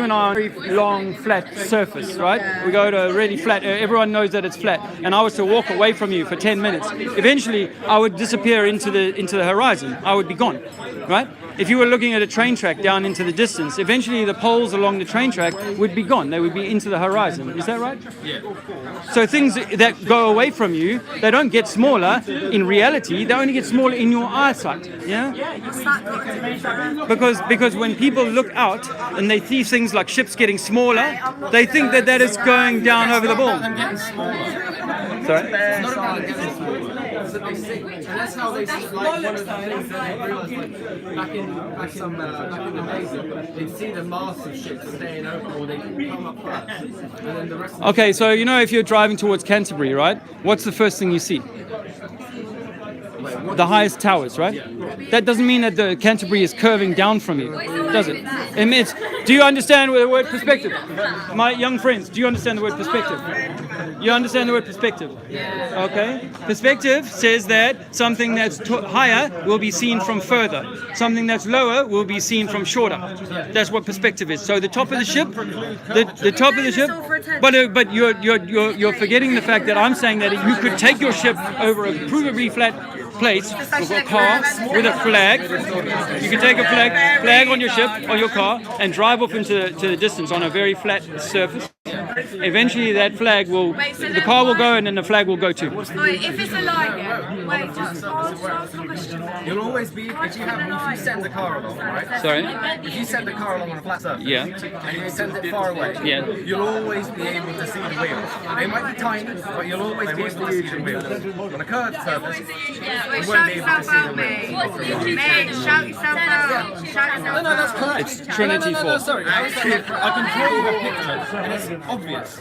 A: and I on a very long flat surface, right? We go to a really flat. Everyone knows that it's flat, and I was to walk away from you for 10 minutes. Eventually, I would disappear into the horizon. I would be gone, right? If you were looking at a train track down into the distance, eventually the poles along the train track would be gone. They would be into the horizon. Is that right? Yeah. So things that go away from you, they don't get smaller in reality. They only get smaller in your eyesight. Yeah. Because when people look out and they see things like ships getting smaller, they think that is going down over the ball. Sorry.
B: It's not about getting smaller. It's that they see. And that's how they see. Like one of the things that they realised, like back in the days, they'd see the mast of ships staying open, or they'd come up first, and then the rest.
A: Okay, so you know if you're driving towards Canterbury, right? What's the first thing you see? The highest towers, right? That doesn't mean that the Canterbury is curving down from you, does it? It means, do you understand the word perspective? My young friends, do you understand the word perspective? You understand the word perspective? Okay. Perspective says that something that's higher will be seen from further. Something that's lower will be seen from shorter. That's what perspective is. So the top of the ship, the top of the ship, but you're forgetting the fact that I'm saying that you could take your ship over a provably flat plates with a car with a flag. You can take a flag on your ship or your car and drive off into the distance on a very flat surface. Eventually, that flag will, the car will go, and then the flag will go too.
D: Wait, if it's a line, yeah. Wait, just ask a question.
B: You'll always be, if you send the car along, right?
A: Sorry.
B: If you send the car along on a flat surface,
A: Yeah.
B: and you send it far away,
A: Yeah.
B: you'll always be able to see the wheels. They might be tiny, but you'll always be able to see the wheels. On a curved surface,
D: Wait,
B: you won't
D: shout
B: be able to
D: yourself
B: see the
D: out,
B: wheels.
D: mate. Shout yourself out. Shout yourself out.
B: correct.
A: It's Trinity
B: No,
A: 4.
B: sorry. I can draw you a picture, and it's obvious.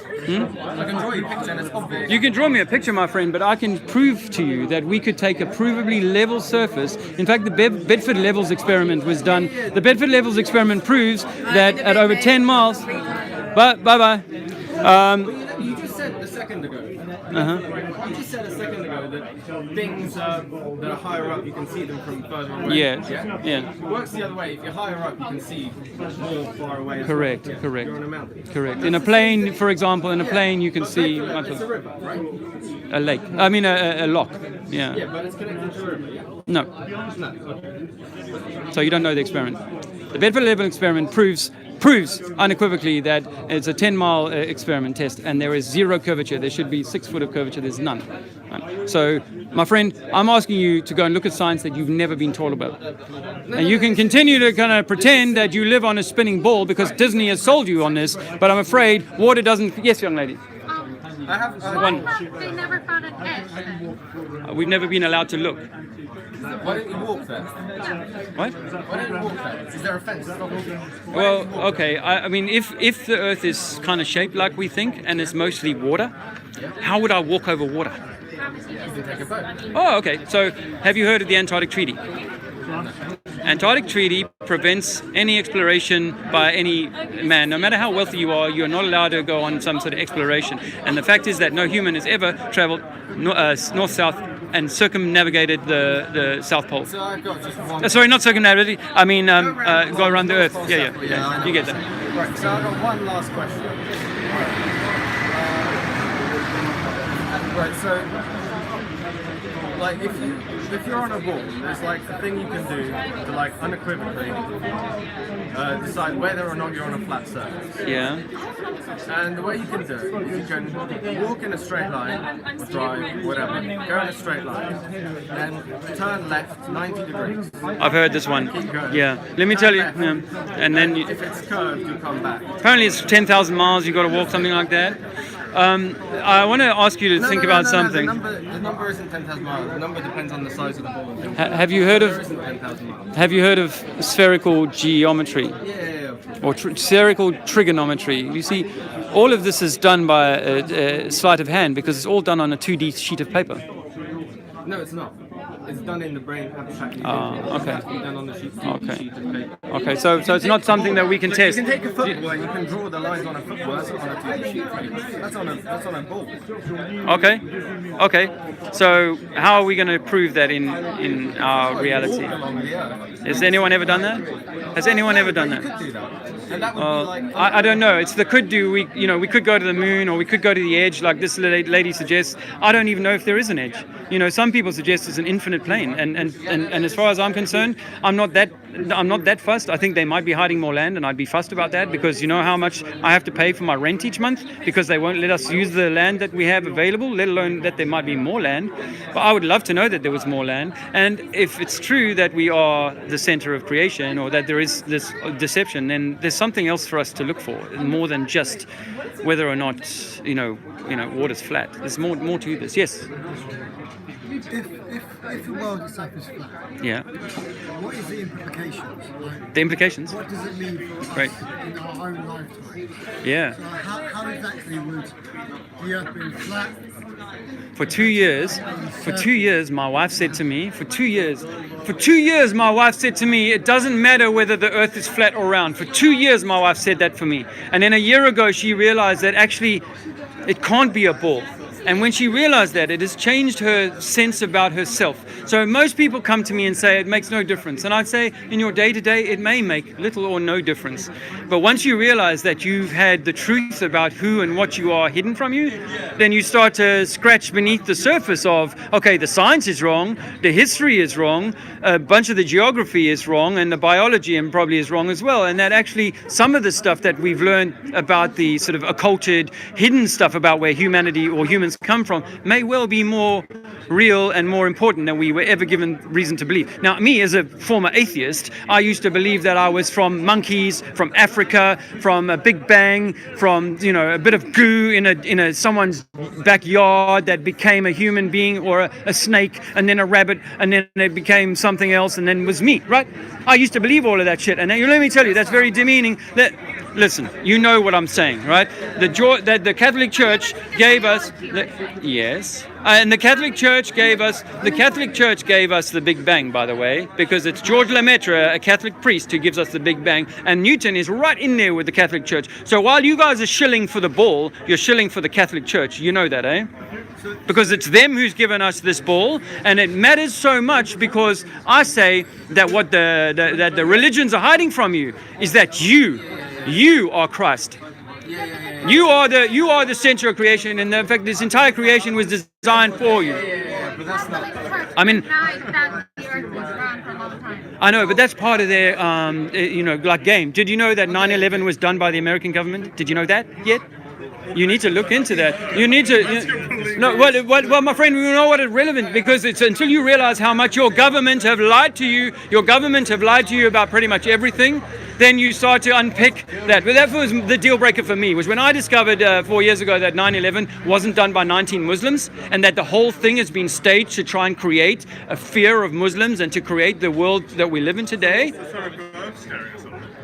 B: I can draw you a picture, and it's obvious.
A: You can draw me a picture, my friend, but I can prove to you that we could take a provably level surface. In fact, the Bedford Levels experiment was done. The Bedford Levels experiment proves that at over 10 miles. Bye-bye.
B: You just said a second ago. You just said a second ago that things that are higher up, you can see them from further away.
A: Yeah.
B: It works the other way. If you're higher up, you can see more far away.
A: Correct.
B: You're on a mountain.
A: Correct. In a plane, for example, you can see
B: It's a river, right?
A: a lake. I mean, a lock.
B: Yeah, but it's connected to a river, yeah?
A: No.
B: No, okay.
A: So you don't know the experiment. The Bedford Level experiment proves unequivocally that it's a 10-mile experiment test, and there is zero curvature. There should be 6 foot of curvature. There's none. Right. So, my friend, I'm asking you to go and look at science that you've never been taught about. And you can continue to kind of pretend that you live on a spinning ball because Disney has sold you on this, but I'm afraid water doesn't... Yes, young lady.
B: I have
A: One.
D: They never found an edge then.
A: We've never been allowed to look.
B: Why don't you walk there?
A: What?
B: Why don't you walk there? Is there a fence?
A: Well, okay. I mean, if the Earth is kind of shaped like we think and it's mostly water, how would I walk over water?
B: You can take a boat.
A: Oh, okay. So, have you heard of the Antarctic Treaty? Antarctic Treaty prevents any exploration by any man. No matter how wealthy you are, you're not allowed to go on some sort of exploration. And the fact is that no human has ever traveled north-south and circumnavigated the South Pole.
B: So I've got just one.
A: Sorry, not circumnavigated. I mean, go around the Earth. Yeah. You get that.
B: Right, so I've got one last question. Right, so, like, if you're on a ball, there's like the thing you can do to like unequivocally decide whether or not you're on a flat surface.
A: Yeah.
B: And the way you can do it is you can walk in a straight line, or drive, whatever, go in a straight line, then turn left 90 degrees.
A: I've heard this one. Yeah. Let me tell you. Yeah. And then
B: If it's curved, you come back.
A: apparently it's 10,000 miles. You've got to walk something like that. I want to ask you to think about something.
B: The number isn't 10,000 miles. The number depends on the size of the ball.
A: Have you heard
B: There
A: of
B: isn't 10,000 miles.
A: Have you heard of spherical geometry
B: Yeah.
A: or spherical trigonometry? You see, all of this is done by a sleight of hand because it's all done on a 2D sheet of paper.
B: No, it's not. It's done in the brain abstractly.
A: Okay.
B: It's done on the sheet
A: Okay.
B: of paper.
A: Okay, so it's not something that we can
B: You
A: test.
B: can take a football and you can draw the lines on a football. That's not on a 2D sheet of paper. That's on a ball.
A: Okay. So how are we going to prove that in our reality?
B: Walk along the earth.
A: Has anyone ever done that? Has anyone ever done
B: You
A: that?
B: could do that. And that would be like.
A: I don't know. It's the could do. We could go to the moon or we could go to the edge, like this lady suggests. I don't even know if there is an edge. Some people suggest it's an infinite plane, and as far as I'm concerned, I'm not that fussed. I think they might be hiding more land, and I'd be fussed about that because you know how much I have to pay for my rent each month because they won't let us use the land that we have available, let alone that there might be more land. But I would love to know that there was more land, and if it's true that we are the center of creation or that there is this deception, then there's something else for us to look for, more than just whether or not water's flat. There's more to this. Yes.
H: If the world itself is flat,
A: Yeah.
H: what is the implications? Like,
A: The implications.
H: what does it mean for us
A: Right.
H: in our own lifetime?
A: Yeah.
H: So how exactly would the earth be flat?
A: For 2 years, my wife said to me, for 2 years, my wife said to me, it doesn't matter whether the earth is flat or round. For 2 years, my wife said that for me. And then a year ago, she realized that actually it can't be a ball. And when she realized that, it has changed her sense about herself. So most people come to me and say it makes no difference. And I'd say in your day-to-day, it may make little or no difference. But once you realize that you've had the truth about who and what you are hidden from you, then you start to scratch beneath the surface of, okay, the science is wrong, the history is wrong, a bunch of the geography is wrong, and the biology and probably is wrong as well. And that actually some of the stuff that we've learned about the sort of occulted, hidden stuff about where humanity or humans come from may well be more real and more important than we were ever given reason to believe. Now, me as a former atheist, I used to believe that I was from monkeys, from Africa, from a Big Bang, from a bit of goo in a someone's backyard that became a human being or a snake, and then a rabbit, and then it became something else, and then was me, right? I used to believe all of that shit, and let me tell you, that's very demeaning. Listen, you know what I'm saying, right? The Catholic Church gave us yes, and the Catholic Church gave us the Big Bang, by the way, because it's George Lemaitre, a Catholic priest, who gives us the Big Bang, and Newton is right in there with the Catholic Church. So while you guys are shilling for the ball, you're shilling for the Catholic Church. You know that, eh? Because it's them who's given us this ball, and it matters so much because I say that what that the religions are hiding from you is that you are Christ. You are the center of creation, and in fact, this entire creation was designed for you. I mean, I know, but that's part of their, like game. Did you know that 9/11 was done by the American government? Did you know that yet? You need to look into that. You need to. No, well, my friend, we know what is relevant, because it's until you realize how much your government have lied to you. Your government have lied to you about pretty much everything. Then you start to unpick that. But that was the deal breaker for me, was when I discovered 4 years ago that 9/11 wasn't done by 19 Muslims, and that the whole thing has been staged to try and create a fear of Muslims and to create the world that we live in today.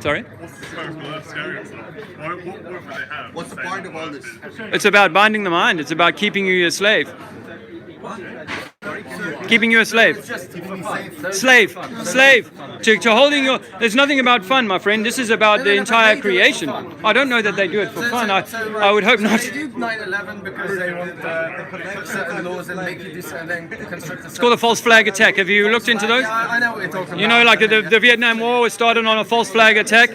A: Sorry?
I: What's the point of all this?
A: It's about binding the mind. It's about keeping you a slave. Keeping you a slave. Slave. To holding your... There's nothing about fun, my friend. This is about the entire creation. I don't know that they do it for fun. I would hope not.
B: They do 9/11 because they want to put certain laws and make you do something, construct a...
A: It's called a false flag attack. Have you looked into those?
B: Yeah, I know what you're talking about.
A: You know, like the Vietnam War was started on a false flag attack.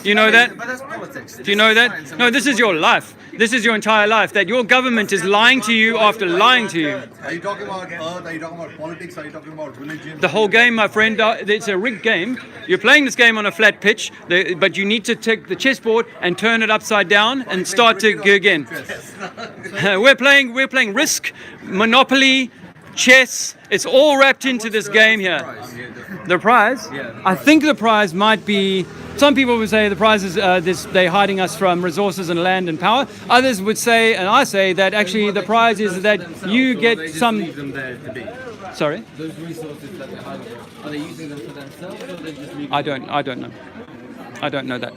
A: You know that?
B: But that's politics.
A: Do you know that? No, this is your life. This is your entire life. That your government is lying to you after lying to you.
I: Are you talking about earth? Are you talking about politics? Are you talking about religion?
A: The whole game, my friend, it's a rigged game. You're playing this game on a flat pitch, but you need to take the chessboard and turn it upside down and start to go again. We're playing Risk, Monopoly, chess. It's all wrapped into this game here. The prize? I think the prize might be... Some people would say the prize is they're hiding us from resources and land and power. Others would say, and I say, that actually the prize is that you get some...
B: Leave them there to be.
A: Sorry?
B: Those resources that they're hiding, are they using them for themselves, or they just leave?
A: I don't know. I don't know that.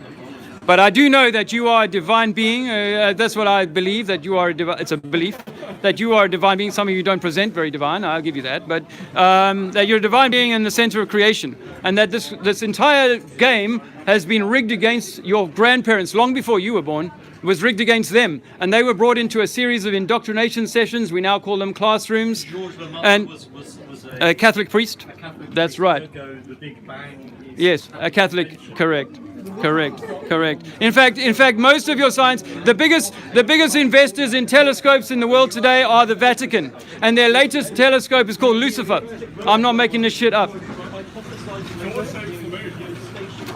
A: But I do know that you are a divine being. That's what I believe, that you are it's a belief that you are a divine being. Some of you don't present very divine, I'll give you that. But that you're a divine being in the center of creation. And that this entire game has been rigged against your grandparents long before you were born. It was rigged against them. And they were brought into a series of indoctrination sessions. We now call them classrooms. And a Catholic priest. That's right. Yes, a Catholic, correct. In fact, most of your science, the biggest investors in telescopes in the world today are the Vatican, and their latest telescope is called Lucifer. I'm not making this shit up.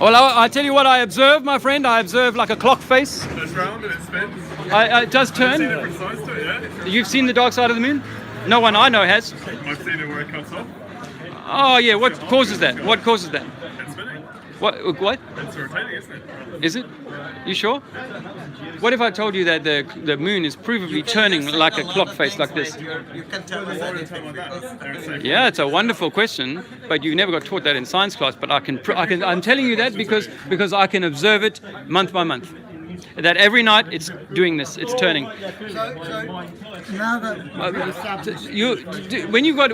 A: Well, I tell you what I observe, my friend. I observe like a clock face.
C: It's round and it spins.
A: It does turn.
C: Different sides to it, yeah?
A: You've seen the dark side of the moon? No one I know has.
C: I've seen it where it cuts off.
A: Oh yeah, what causes that? What causes that?
C: It's spinning.
A: What?
C: It's rotating, isn't it?
A: Is it? You sure? What if I told you that the moon is provably turning like a clock face like this?
I: You can tell us anything.
A: Yeah, it's a wonderful question, but you never got taught that in science class. But I'm telling you that because I can observe it month by month. That every night it's doing this, it's turning.
H: Now that
A: When you got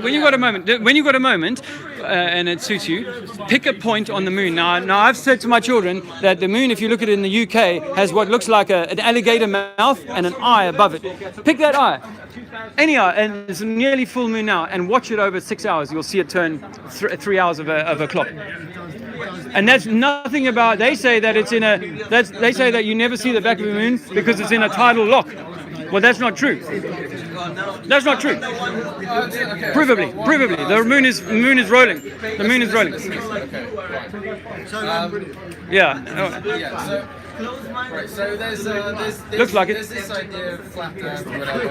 A: a moment, and it suits you, pick a point on the moon. Now I've said to my children that the moon, if you look at it in the UK, has what looks like an alligator mouth and an eye above it. Pick that eye, any eye, and it's nearly full moon now, and watch it over 6 hours. You'll see it turn 3 hours of a clock. And that's nothing about. They say that it's in a. They say that you never see the back of the moon because it's in a tidal lock. Well, that's not true. That's not true. Provably, the moon is rolling. The moon is rolling.
B: Yeah. Right, so there's
A: looks like it.
B: There's this idea of flat Earth or whatever.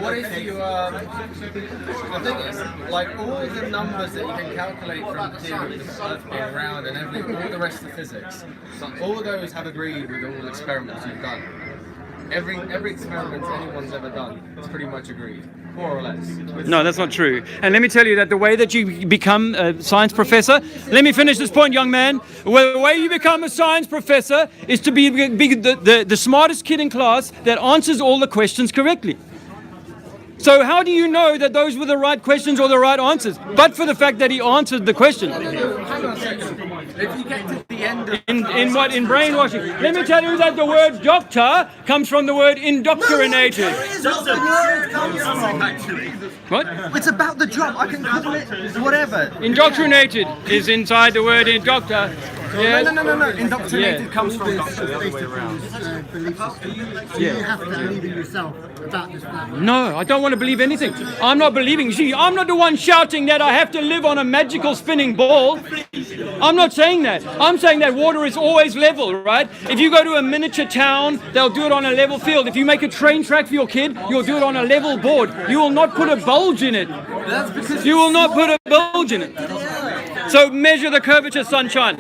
B: What if you the thing is, like all the numbers that you can calculate from the theory of the Earth being round and all the rest of physics, all of those have agreed with all the experiments you've done. Every experiment anyone's ever done is pretty much agreed, more or less.
A: No, that's not true. And let me tell you that the way that you become a science professor, let me finish this point, young man. Well, the way you become a science professor is to be the smartest kid in class that answers all the questions correctly. So how do you know that those were the right questions or the right answers? But for the fact that he answered the question.
B: Hang on a second. If you get to the end of
A: in brainwashing. Let me tell you that the word doctor comes from the word indoctrinated. What?
B: It's about the job. I can call it whatever.
A: Indoctrinated is inside the word in doctor. Yes.
B: No. Indoctrinated comes from
H: doctor the other way around. Belief system. So you have to believe in yourself about this plan.
A: No, I don't want to believe anything. I'm not believing. See, I'm not the one shouting that I have to live on a magical spinning ball. I'm not saying that. I'm saying that water is always level, right? If you go to a miniature town, they'll do it on a level field. If you make a train track for your kid, you'll do it on a level board. You will not put a bulge in it. You will not put a bulge in it. So measure the curvature, sunshine.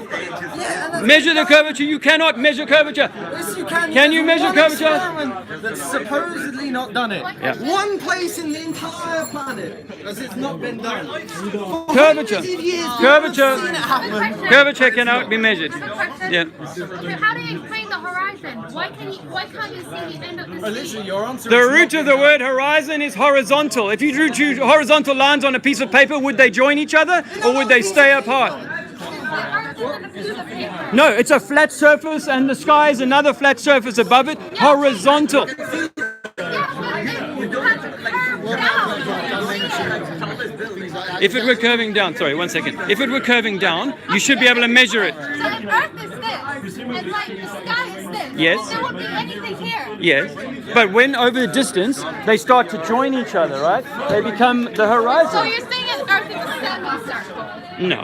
A: Measure the curvature. You cannot measure curvature.
B: Yes, you can.
A: Can you measure curvature?
B: That's supposedly not done it.
A: Yeah.
B: One place in the entire planet because it's not been done.
A: Curvature. Curvature.
B: Seen it happen.
A: Curvature cannot be measured. Yeah.
D: So how do you explain the horizon? Why can't you see the end of the sea?
B: Literally, your answer.
A: The
B: is
A: root of the word horizon is horizontal. If you drew two horizontal lines on a piece of paper, would they join each other or would they stay apart? No, it's a flat surface and the sky is another flat surface above it, horizontal. If it were curving down, sorry, 1 second. If it were curving down, you should be able to measure it.
D: So the Earth is this, and like the sky is this.
A: Yes.
D: There won't be anything here.
A: Yes, but when over the distance, they start to join each other, right? They become the
D: So
A: horizon.
D: you're saying an Earth is a semicircle?
A: No,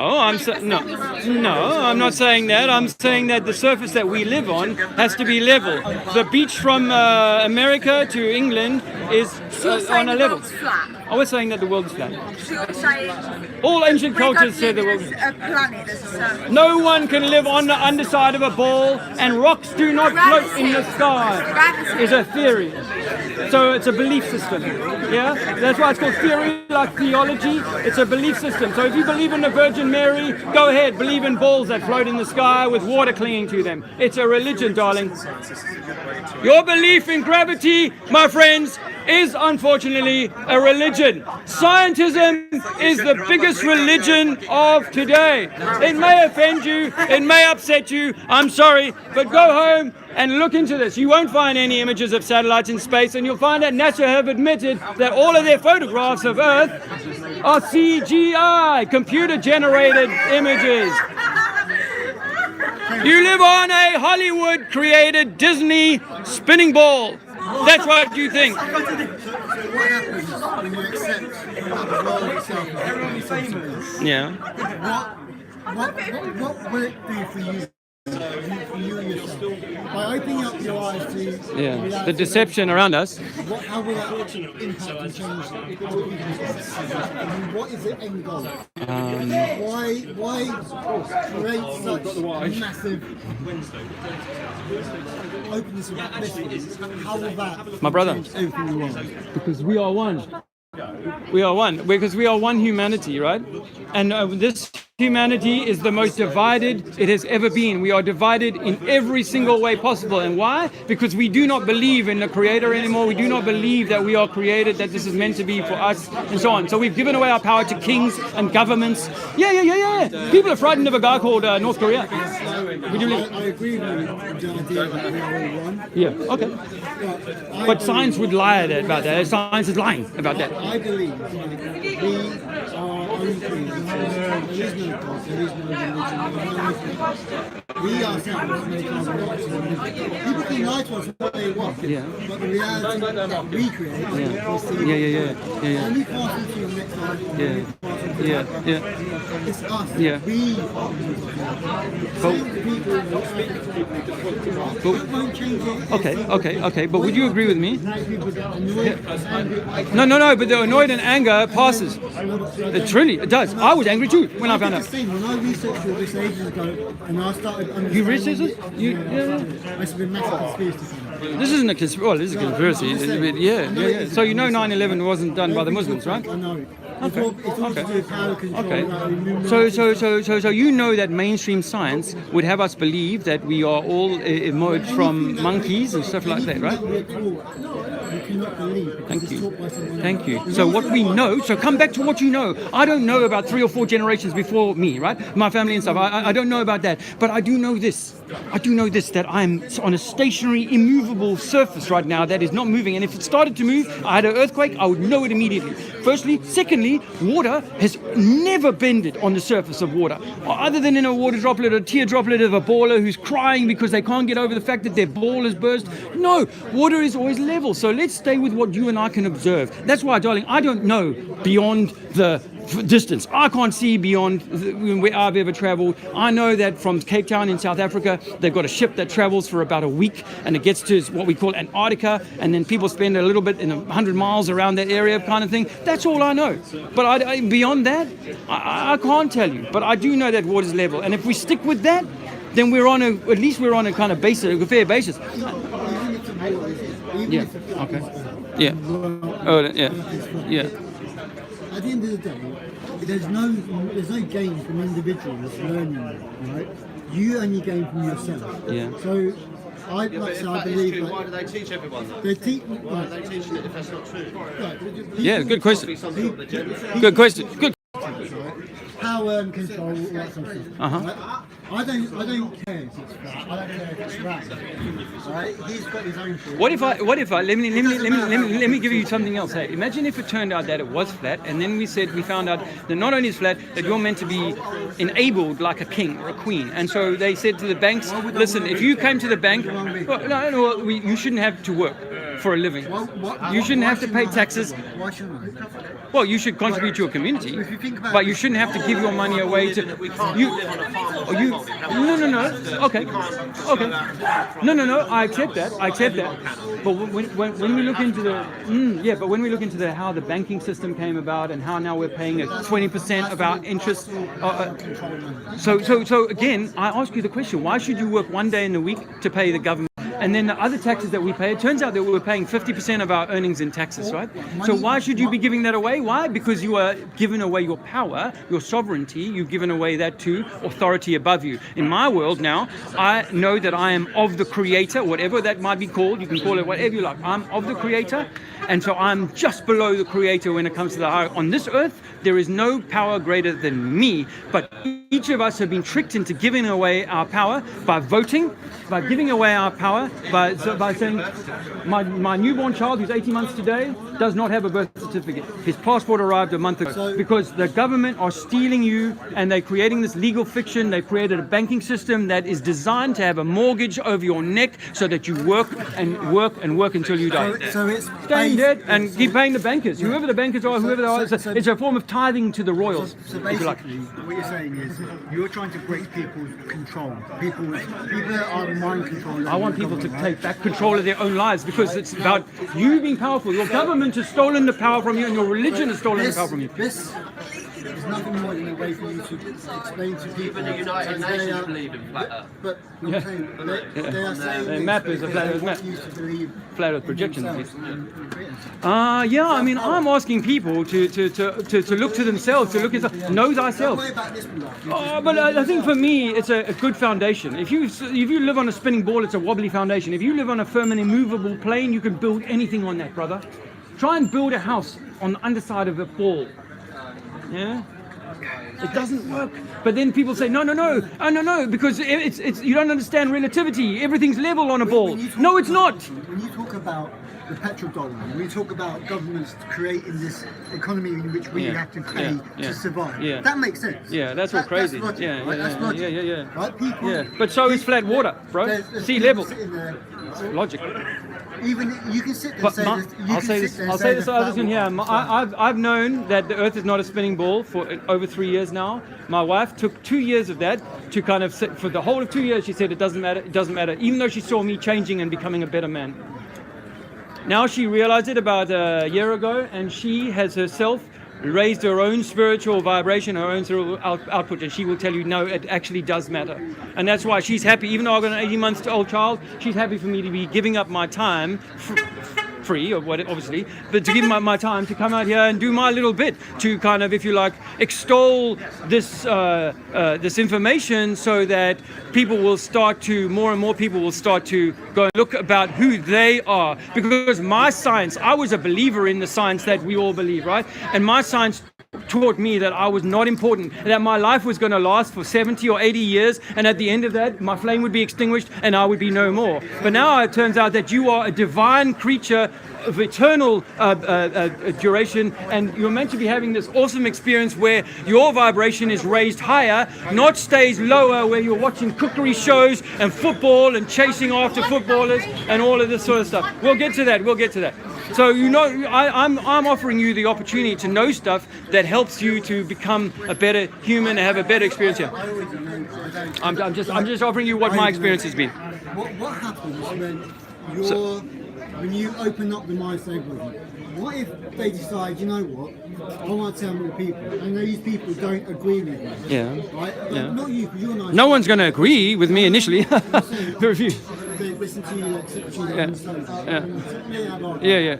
A: I'm not saying that. I'm saying that the surface that we live on has to be level. The beach from America to England is on a level.
D: Flat.
A: I was saying that the world is flat.
D: So you're saying
A: All ancient cultures said the world.
D: a planet is a circle.
A: No one can live on the underside of a ball, and rocks do not float in the sky. Is a theory. So it's a belief system. Yeah, that's why it's called theory, like theology. It's a belief system. So if you believe in the Virgin Mary, go ahead. Believe in balls that float in the sky with water clinging to them. It's a religion, darling. Your belief in gravity, my friends, is unfortunately a religion. Scientism is the biggest religion of today. It may offend you, it may upset you, I'm sorry, but go home and look into this. You won't find any images of satellites in space, and you'll find that NASA have admitted that all of their photographs of Earth are CGI, computer-generated images. You live on a Hollywood-created Disney spinning ball. That's what you think.
H: So what happens when you accept that the world itself is famous?
A: Yeah.
H: What will it do for you? For you yourself, by opening up your eyes to
A: Yeah. The deception around us.
H: how will that impact and change how people what is the end goal? Why create such massive openness about this? How will that
A: My brother.
H: change everything you want?
A: Because we are one. We are one. Because we are one humanity, right? And this Humanity is the most divided it has ever been. We are divided in every single way possible. And why? Because we do not believe in the Creator anymore. We do not believe that we are created, that this is meant to be for us, and so on. So we've given away our power to kings and governments. Yeah. People are frightened of a guy called North Korea. Would you believe?
H: I agree with the idea that we are all one.
A: Yeah, okay. But science would lie about that. Science is lying about that.
H: I believe we are unclean. There is no God, there is no religion, there is no anything. We ourselves make our religion. People can lie to us what they want, but the reality that we create is the
A: Yeah.
H: And we pass on to the next life.
A: Yeah.
H: It's us.
A: Yeah.
H: We are that won't change it.
A: Okay. But would you agree with me?
H: People get annoyed and
A: No. But the annoyed and anger passes. It does. I was angry too when I found out.
H: When I researched all this ages ago, and I started understanding
A: You researched it?
H: It's been a massive conspiracy.
A: This isn't a conspiracy. Well, this is a conspiracy. Yeah. So you know 9/11 wasn't done by the Muslims, right?
H: I know. It's all to do with power control.
A: Okay. So you know that mainstream science would have us believe that we are all emerged from monkeys and stuff like that, right?
H: You cannot believe.
A: Thank you. So what we know, so come back to what you know. I don't know about 3 or 4 generations before me, right? My family and stuff. I don't know about that. But I do know this. That I'm on a stationary, immovable surface right now that is not moving. And if it started to move, I had an earthquake, I would know it immediately. Firstly. Secondly, water has never bended on the surface of water. Other than in a water droplet, a tear droplet of a baller who's crying because they can't get over the fact that their ball has burst. No, water is always level. So let's stay with what you and I can observe. That's why, darling, I don't know beyond the distance. I can't see beyond where I've ever traveled. I know that from Cape Town in South Africa, they've got a ship that travels for about a week and it gets to what we call Antarctica, and then people spend a little bit in 100 miles around that area kind of thing. That's all I know. But beyond that, I can't tell you. But I do know that water's level. And if we stick with that, then at least we're on a kind of basis, a fair basis. Yeah. Okay. Yeah. Oh, yeah.
H: At the end of the day, there's no gain from individuals learning, right? You only gain from yourself.
A: Yeah.
H: So I believe.
B: Why do they teach everyone that?
H: They teach.
B: Why do they teach it if that's not true?
A: Yeah, good question. Good question. Good.
H: Power and control, all that sort of stuff.
A: Uh-huh.
H: I don't care if it's fact. I don't care if it's right. Right? He's got his own thought.
A: What if I let me give you something else. Hey, imagine if it turned out that it was flat, and then we found out that not only is flat, that you're meant to be enabled like a king or a queen. And so they said to the banks, listen, if you came to the bank, you shouldn't have to work for a living. You shouldn't have to pay taxes.
H: Why shouldn't I?
A: Well, you should contribute to your community, but you shouldn't have to give your money away to you. No. Okay. No. I accept that. But when we look into the how the banking system came about and how now we're paying 20% of our interest. So again, I ask you the question: why should you work one day in the week to pay the government? And then the other taxes that we pay, it turns out that we're paying 50% of our earnings in taxes, right? So why should you be giving that away? Why? Because you are giving away your power, your sovereignty. You've given away that to authority above you. In my world now, I know that I am of the Creator, whatever that might be called. You can call it whatever you like. I'm of the Creator. And so I'm just below the Creator when it comes to the higher. On this earth, there is no power greater than me. But each of us have been tricked into giving away our power by voting, by giving away our power, by saying, my newborn child who's 18 months today does not have a birth certificate. His passport arrived a month ago. Because the government are stealing you and they're creating this legal fiction. They've created a banking system that is designed to have a mortgage over your neck so that you work until you die.
H: So it's
A: Staying dead and keep paying the bankers. Whoever the bankers are, whoever they are, it's a form of tithing to the royals.
H: So basically, what you're saying is you're trying to break people's control. People are mind controlled.
A: I want people to take back control of their own lives because it's about you being powerful. Your government has stolen the power from you and your religion has stolen the power from you.
H: There's nothing more than a way for you to explain to people.
B: Even the United
H: that they
B: Nations
H: are-
B: believe in flat Earth.
H: But I'm saying they are saying
A: The
H: this
A: map is a
H: because
A: flat
H: they
A: Earth
H: want
A: map.
H: you to believe
A: Flat Earth
H: in
A: projections.
H: themselves and Britain.
A: Yeah, I mean, I'm asking people to look to themselves, to look at know
H: Don't
A: thyself.
H: worry about this block.
A: Oh, but I think for me, it's a good foundation. If you live on a spinning ball, it's a wobbly foundation. If you live on a firm and immovable plane, you can build anything on that, brother. Try and build a house on the underside of a ball. Yeah. It doesn't work. But then people say, no, because it's you don't understand relativity. Everything's level on a ball.
H: When you talk
A: No, it's
H: about-
A: not.
H: When you talk about the petrodollar, when you talk about governments creating this economy in which we
A: Yeah,
H: have to pay
A: yeah.
H: to survive,
A: Yeah.
H: that makes sense.
A: Yeah, that's all crazy.
H: That's logic,
A: Yeah,
H: right?
A: yeah,
H: That's
A: yeah,
H: logic.
A: yeah.
H: Right? People,
A: Yeah, but so is flat water, bro.
H: there's
A: Sea
H: people
A: level.
H: sitting there,
A: Logic.
H: even you can sit there and
A: But
H: say
A: Ma-
H: this. You
A: I'll
H: can
A: say
H: sit
A: this.
H: there and
A: I'll
H: say
A: say this.
H: that
A: Others in
H: flat
A: here.
H: water's fine.
A: I've known that the Earth is not a spinning ball for over 3 years now. My wife took 2 years of that to kind of sit for the whole of 2 years. She said it doesn't matter. It doesn't matter. Even though she saw me changing and becoming a better man. Now she realized it about a year ago, and she has herself raised her own spiritual vibration, her own spiritual output, and she will tell you, no, it actually does matter. And that's why she's happy. Even though I've got an 18-month-old child, she's happy for me to be giving up my time free, or what, obviously, but to give my time to come out here and do my little bit to kind of, if you like, extol this this information, so that people will start to, more and more people will start to go and look about who they are. Because my science, I was a believer in the science that we all believe, right? And my science taught me that I was not important, that my life was going to last for 70 or 80 years, and at the end of that, my flame would be extinguished and I would be no more. But now it turns out that you are a divine creature of eternal duration, and you're meant to be having this awesome experience where your vibration is raised higher, not stays lower, where you're watching cookery shows and football and chasing after footballers and all of this sort of stuff. We'll get to that. So I'm offering you the opportunity to know stuff that helps you to become a better human and have a better experience here. I'm just offering you what my experience has been.
H: What happens when you open up the mind to everybody? What if they decide, you know what, I want to tell more people, and these people don't agree with me?
A: Yeah.
H: Right?
A: Yeah.
H: Not you, because you're nice.
A: No one's going to agree with me initially. Very few.
H: They listen to you, like, sit to you,
A: Yeah. Yeah.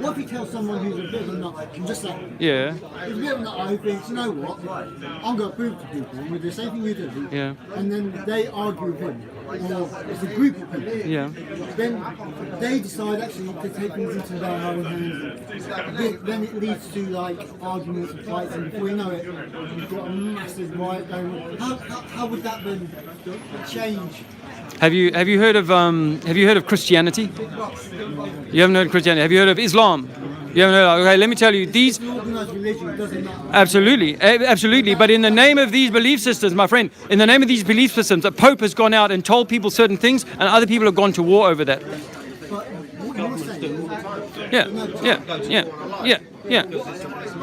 H: What if you tell someone who's a bit of a nut, just like,
A: Yeah.
H: he's a bit of a nut who thinks, you know what, I'm going to prove to people, and we do the same thing you do,
A: Yeah.
H: and then they argue with him, or it's a group of people.
A: Yeah.
H: Then they decide actually to take things into their own hands. Then it leads to like arguments and fights, and before you know it, you've got a massive riot going on. How would that then change?
A: Have you heard of Christianity? You haven't heard of Christianity. Have you heard of Islam? You haven't heard. Okay, let me tell you these.
H: Organised religion, it doesn't matter.
A: Absolutely. But in the name of these belief systems, my friend, in the name of these belief systems, the Pope has gone out and told people certain things, and other people have gone to war over that.
H: But what you're saying,
A: Yeah.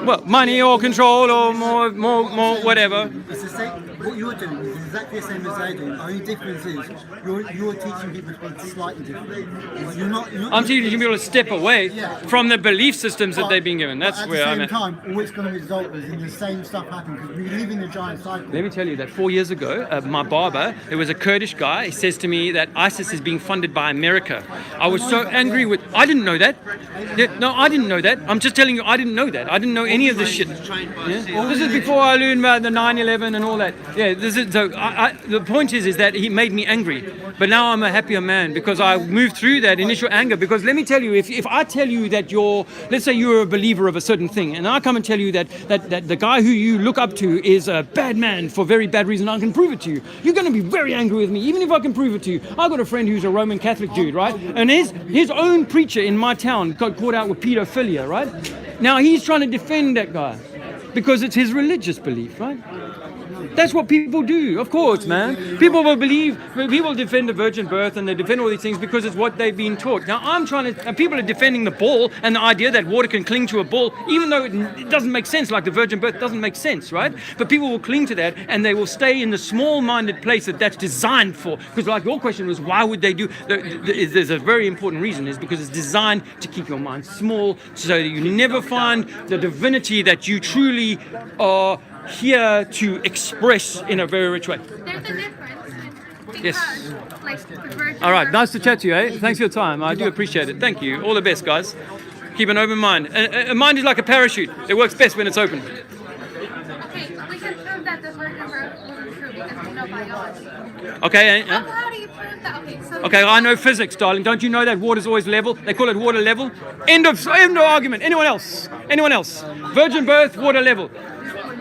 A: Well, money or control or more, whatever.
H: it's the same. What you're doing is exactly the same as they do. The only difference is you're teaching people to be slightly different. You're not.
A: I'm teaching people to step away from the belief systems that they've been given. That's where I'm
H: At
A: at.
H: the same time, all it's going to result is in the same stuff happening because we live in a giant cycle.
A: Let me tell you that 4 years ago, my barber, it was a Kurdish guy, he says to me that ISIS is being funded by America. I was so angry with, I didn't know that. Yeah, no, I didn't know that. I'm just telling you, I didn't know that. I didn't know any of this shit. Yeah? This is before I learned about the 9/11 and all that. Yeah, this is so. The point is that he made me angry, but now I'm a happier man because I moved through that initial anger. Because let me tell you, if I tell you that let's say you're a believer of a certain thing, and I come and tell you that the guy who you look up to is a bad man for very bad reason, I can prove it to you. You're going to be very angry with me, even if I can prove it to you. I got a friend who's a Roman Catholic dude, right? And his own preacher in my town got caught out with pedophilia, right? Now he's trying to defend that guy because it's his religious belief, right? That's what people do, of course, man. People will believe, people defend the virgin birth and they defend all these things because it's what they've been taught. Now, I'm trying to, and people are defending the ball and the idea that water can cling to a ball, even though it doesn't make sense, like the virgin birth doesn't make sense, right? But people will cling to that and they will stay in the small-minded place that's designed for. Because like your question was, why would they do, there's a very important reason, is because it's designed to keep your mind small so that you never find the divinity that you truly are here to express in a very rich way.
D: There's a difference because,
A: Yes.
D: like, the virgin
A: All right,
D: birth-
A: nice to chat to you, eh? Thanks for your time. I do appreciate it. Thank you. All the best, guys. Keep an open mind. A mind is like a parachute. It works best when it's open.
D: Okay, we can prove that the virgin birth wasn't true because we know biology.
A: Okay,
D: How do you prove that? Okay, so
A: okay, I know physics, darling. Don't you know that water's always level? They call it water level. End of argument. Anyone else? Anyone else? Virgin birth, water level.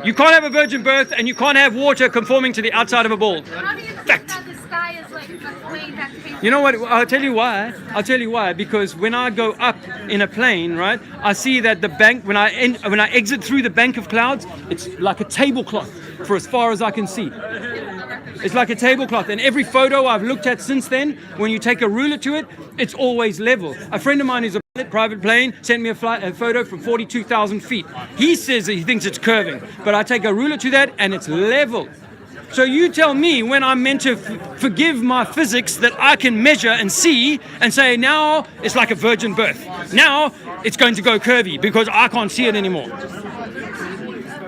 A: You can't have a virgin birth and you can't have water conforming to the outside of a ball.
D: how do you prove that the sky is like a plane that takes?
A: You know what? I'll tell you why. I'll tell you why. Because when I go up in a plane, right, I see that the bank, when I exit through the bank of clouds, it's like a tablecloth for as far as I can see. It's like a tablecloth, and every photo I've looked at since then, when you take a ruler to it, it's always level. A friend of mine who's a private plane sent me a photo from 42,000 feet. He says that he thinks it's curving, but I take a ruler to that and it's level. So you tell me when I'm meant to forgive my physics that I can measure and see and say now it's like a virgin birth. Now it's going to go curvy because I can't see it anymore.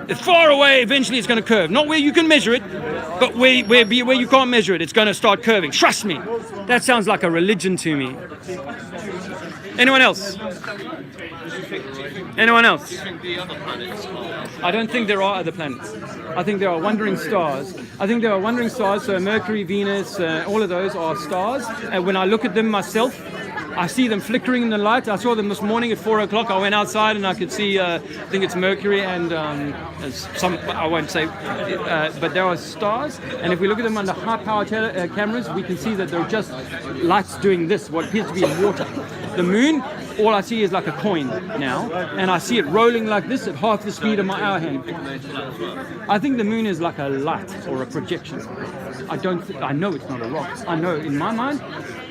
A: It's far away, eventually it's going to curve. Not where you can measure it, but where you can't measure it, it's going to start curving. Trust me. That sounds like a religion to me. Anyone else? Anyone else? I don't think there are other planets. I think there are wandering stars. I think there are wandering stars, so Mercury, Venus, all of those are stars. And when I look at them myself, I see them flickering in the light. I saw them this morning at 4 o'clock. I went outside and I could see, I think it's Mercury and some, I won't say, but there are stars. And if we look at them under high-power cameras, we can see that they're just lights doing this, what appears to be in water. The moon, all I see is like a coin now, and I see it rolling like this at half the speed of my hour hand. I think the moon is like a light or a projection. I know it's not a rock. I know in my mind,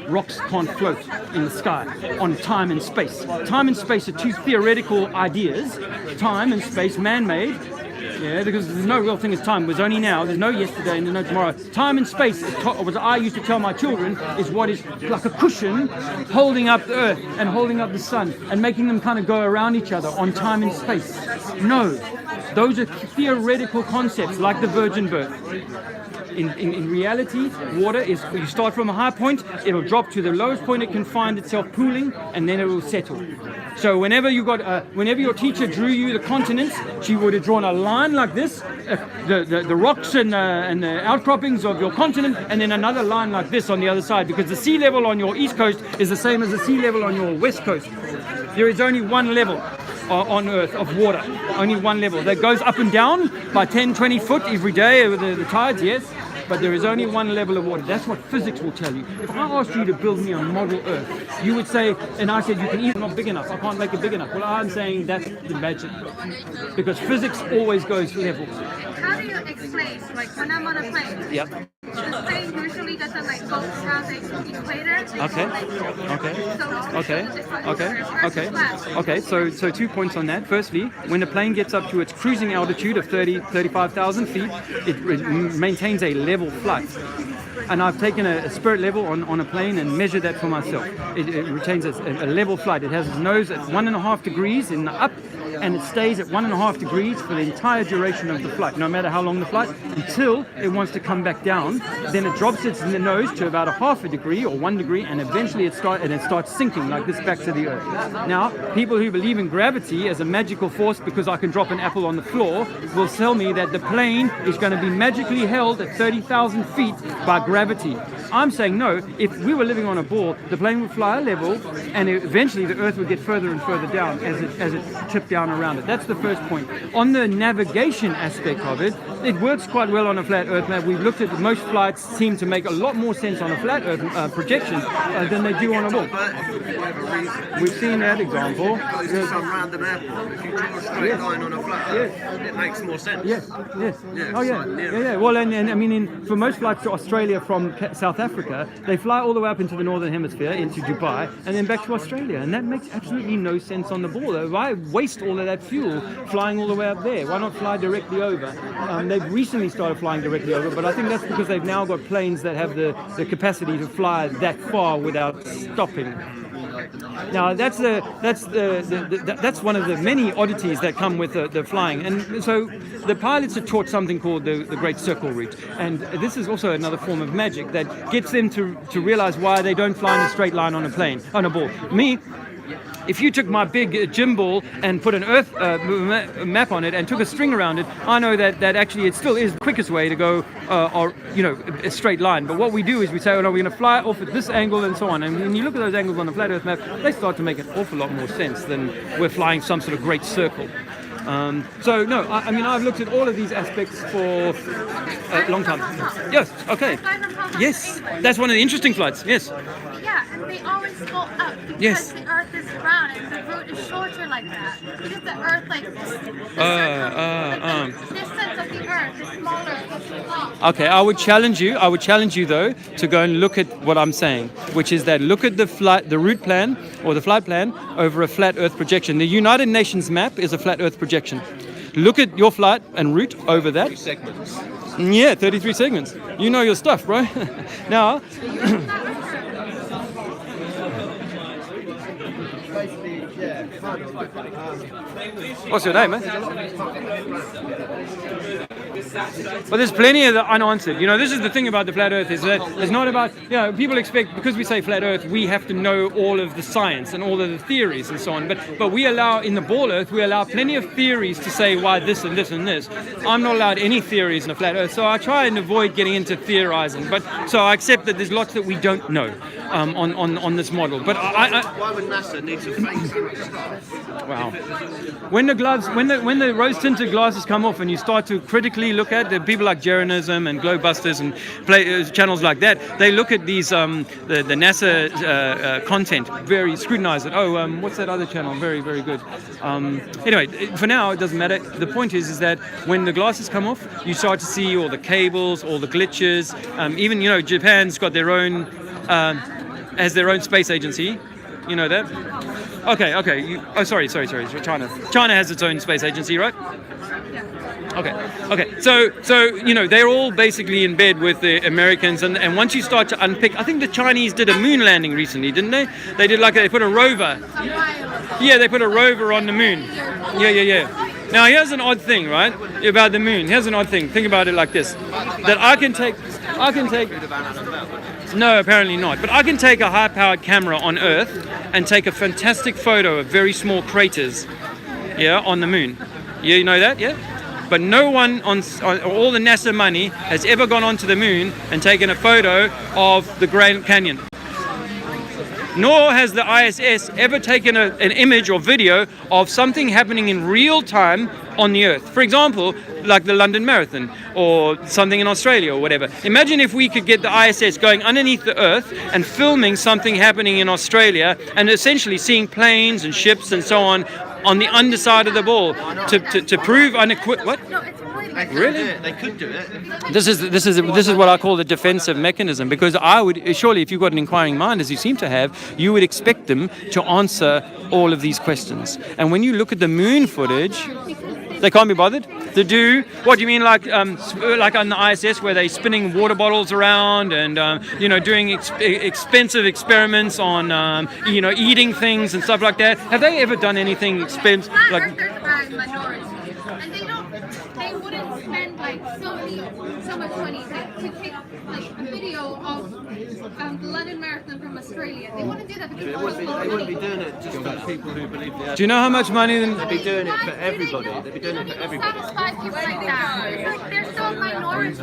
A: rocks can't float in the sky on time and space. Time and space are two theoretical ideas. Time and space, man-made. Yeah, because there's no real thing as time. There's only now. There's no yesterday and there's no tomorrow. Time and space, what I used to tell my children, is what is like a cushion holding up the earth and holding up the sun and making them kind of go around each other on time and space. No, those are theoretical concepts like the virgin birth. In reality, water is, you start from a high point, it'll drop to the lowest point it can find itself pooling, and then it will settle. So whenever your teacher drew you the continents, she would have drawn a line like this, the rocks and the outcroppings of your continent, and then another line like this on the other side, because the sea level on your east coast is the same as the sea level on your west coast. There is only one level on Earth of water, only one level that goes up and down by 10, 20 foot every day with the tides, yes, but there is only one level of water. That's what physics will tell you. If I asked you to build me a model Earth, you would say, and I said, you can either not big enough, I can't make it big enough. Well, I'm saying that's the magic, because physics always goes level.
D: How do you explain, like when I'm on a plane?
A: Yep.
D: The plane usually doesn't like go around the equator. They
A: Okay.
D: go, like,
A: Okay. So 2 points on that. Firstly, when the plane gets up to its cruising altitude of 35,000 feet, it maintains a level flight. And I've taken a spirit level on a plane and measured that for myself. It retains a level flight. It has its nose at 1.5 degrees in the up, and it stays at 1.5 degrees for the entire duration of the flight, no matter how long the flight, until it wants to come back down. Then it drops its nose to about 0.5 degree or 1 degree, and eventually it starts sinking like this back to the earth. Now, people who believe in gravity as a magical force because I can drop an apple on the floor will tell me that the plane is going to be magically held at 30,000 feet by gravity. I'm saying no. If we were living on a ball, the plane would fly a level, and eventually the earth would get further and further down as it tipped down around it. That's the first point. On the navigation aspect of it, it works quite well on a flat Earth map. We've looked at most flights seem to make a lot more sense on a flat Earth projection than they do on a ball. We've seen that example.
B: Because some random airport, if you draw a straight line on a flat Earth, it makes more sense.
A: Yes.
B: Yeah,
A: Oh yeah. Yeah. Well, and I mean, for most flights to Australia from South Africa, they fly all the way up into the northern hemisphere, into Dubai, and then back to Australia, and that makes absolutely no sense on the ball. Why waste all of that fuel flying all the way up there? Why not fly directly over? They've recently started flying directly over, but I think that's because they've now got planes that have the capacity to fly that far without stopping. Now that's one of the many oddities that come with the flying, and so the pilots are taught something called the Great Circle Route, and this is also another form of magic that gets them to realize why they don't fly in a straight line on a ball. Me, if you took my big gym ball and put an Earth map on it and took a string around it, I know that actually it still is the quickest way to go, a straight line. But what we do is we say, oh no, we're going to fly off at this angle and so on. And when you look at those angles on the flat Earth map, they start to make an awful lot more sense than we're flying some sort of great circle. So no, I mean I've looked at all of these aspects for a long time. Yes, okay. Yes, that's one of the interesting flights. Yes.
D: Yeah, and they always go up because
A: Yes.
D: the Earth is round and the route is shorter like that. Because the Earth, like the distance of the Earth is smaller.
A: Okay, I would challenge you though to go and look at what I'm saying, which is that look at the route plan or the flight plan over a flat Earth projection. The United Nations map is a flat Earth projection. Look at your flight and route over that.
B: 3 segments.
A: Yeah, 33 segments. You know your stuff, bro. Now, what's your name, man? But there's plenty of the unanswered. You know, this is the thing about the flat Earth is that it's not about, people expect, because we say flat Earth, we have to know all of the science and all of the theories and so on. But we allow, in the ball Earth, we allow plenty of theories to say why this and this and this. I'm not allowed any theories in a flat Earth, so I try and avoid getting into theorizing. But so I accept that there's lots that we don't know on this model. But
B: Why would NASA need to fake so much stuff?
A: wow. When the rose-tinted glasses come off and you start to critically look at the people like Jeranism and Globebusters and channels like that, they look at these the NASA content, very scrutinize it. Oh, what's that other channel? Very, very good. Anyway, for now it doesn't matter. The point is that when the glasses come off, you start to see all the cables, all the glitches. Even Japan's got their own has their own space agency. You know that? Okay. Sorry. China. China has its own space agency, right? Okay. So they're all basically in bed with the Americans, and once you start to unpick, I think the Chinese did a moon landing recently, didn't they? They did they put a rover. Yeah, they put a rover on the moon. Yeah. Now here's an odd thing, right? About the moon. Here's an odd thing. Think about it like this: that I can take. No, apparently not. But I can take a high-powered camera on Earth and take a fantastic photo of very small craters, on the moon. Yeah, you know that, yeah? But no one on all the NASA money has ever gone onto the moon and taken a photo of the Grand Canyon. Nor has the ISS ever taken an image or video of something happening in real time on the Earth. For example, like the London Marathon or something in Australia or whatever. Imagine if we could get the ISS going underneath the Earth and filming something happening in Australia and essentially seeing planes and ships and so on the underside of the ball to prove what?
D: No, it's
A: Really?
B: They could do it.
A: This is what I call the defensive mechanism, because I would surely, if you've got an inquiring mind, as you seem to have, you would expect them to answer all of these questions. And when you look at the moon footage, they can't be bothered to do. What do you mean, like on the ISS where they're spinning water bottles around and doing expensive experiments on eating things and stuff like that? Have they ever done anything expensive like?
D: And they wouldn't spend so much money to take a video of the London Marathon from Australia. They wouldn't do that because
B: They wouldn't be doing it just for people who believe they
A: Do you know how much money?
B: They'd be doing it for everybody. They'd be doing it for everybody.
D: satisfy people like that. They're still a minority.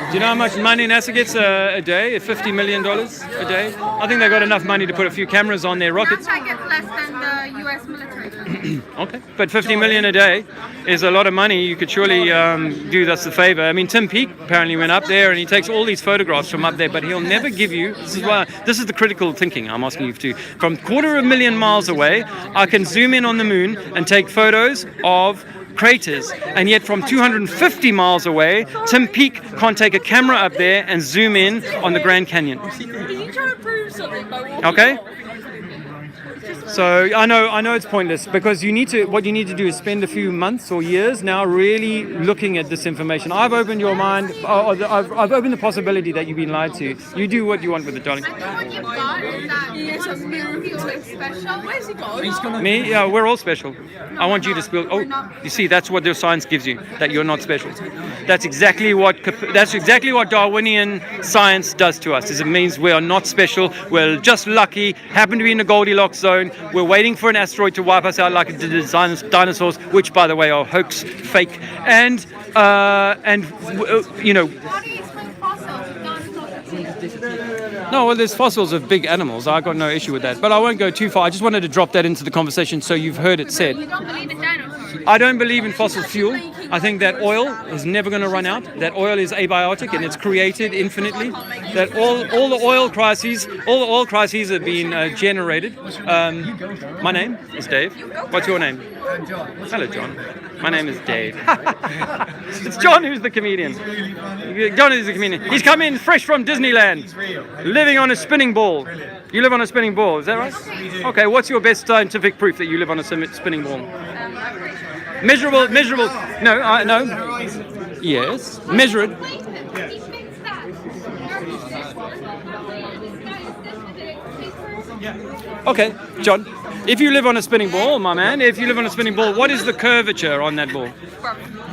A: Do you know how much money NASA gets a day? $50 million a day? I think they've got enough money to put a few cameras on their rockets.
D: NASA gets less than the US military.
A: Okay, but 50 million a day is a lot of money. You could surely do us a favor. I mean, Tim Peake apparently went up there and he takes all these photographs from up there, but he'll never give you. This is the critical thinking I'm asking you to. From 250,000 miles away, I can zoom in on the moon and take photos of craters, and yet from 250 miles away, Tim Peake can't take a camera up there and zoom in on the Grand Canyon.
E: Are you trying to prove something by walking
A: Okay.
E: along?
A: So I know it's pointless, because what you need to do is spend a few months or years now really looking at this information. I've opened your mind. I've opened the possibility that you've been lied to. You do what you want with it, darling.
D: I think what you've got is that you just feel like special. Where's he going?
A: Me? Yeah, we're all special. I want you to spill. Oh, you see, that's what the science gives you, that you're not special. That's exactly what Darwinian science does to us. Is it means we are not special. We're just lucky. Happen to be in the Goldilocks zone. We're waiting for an asteroid to wipe us out like it did the dinosaurs, which, by the way, are hoax, fake, and you know.
D: How do you explain fossils with dinosaurs?
A: No, well, there's fossils of big animals. I got no issue with that, but I won't go too far. I just wanted to drop that into the conversation so you've heard it said.
D: You don't believe in dinosaurs?
A: I don't believe in fossil fuel. I think that oil is never going to run out. That oil is abiotic and it's created infinitely. That all the oil crises have been generated. My name is Dave. What's your name? Hello, John. My name is Dave. It's John who's the comedian. John is the comedian. He's come in fresh from Disneyland, living on a spinning ball. You live on a spinning ball, is that right? Okay, what's your best scientific proof that you live on a spinning ball? Measurable. No. Yes, measure it.
D: He thinks that.
A: Okay, John. If you live on a spinning ball, my man, if you live on a spinning ball, what is the curvature on that ball?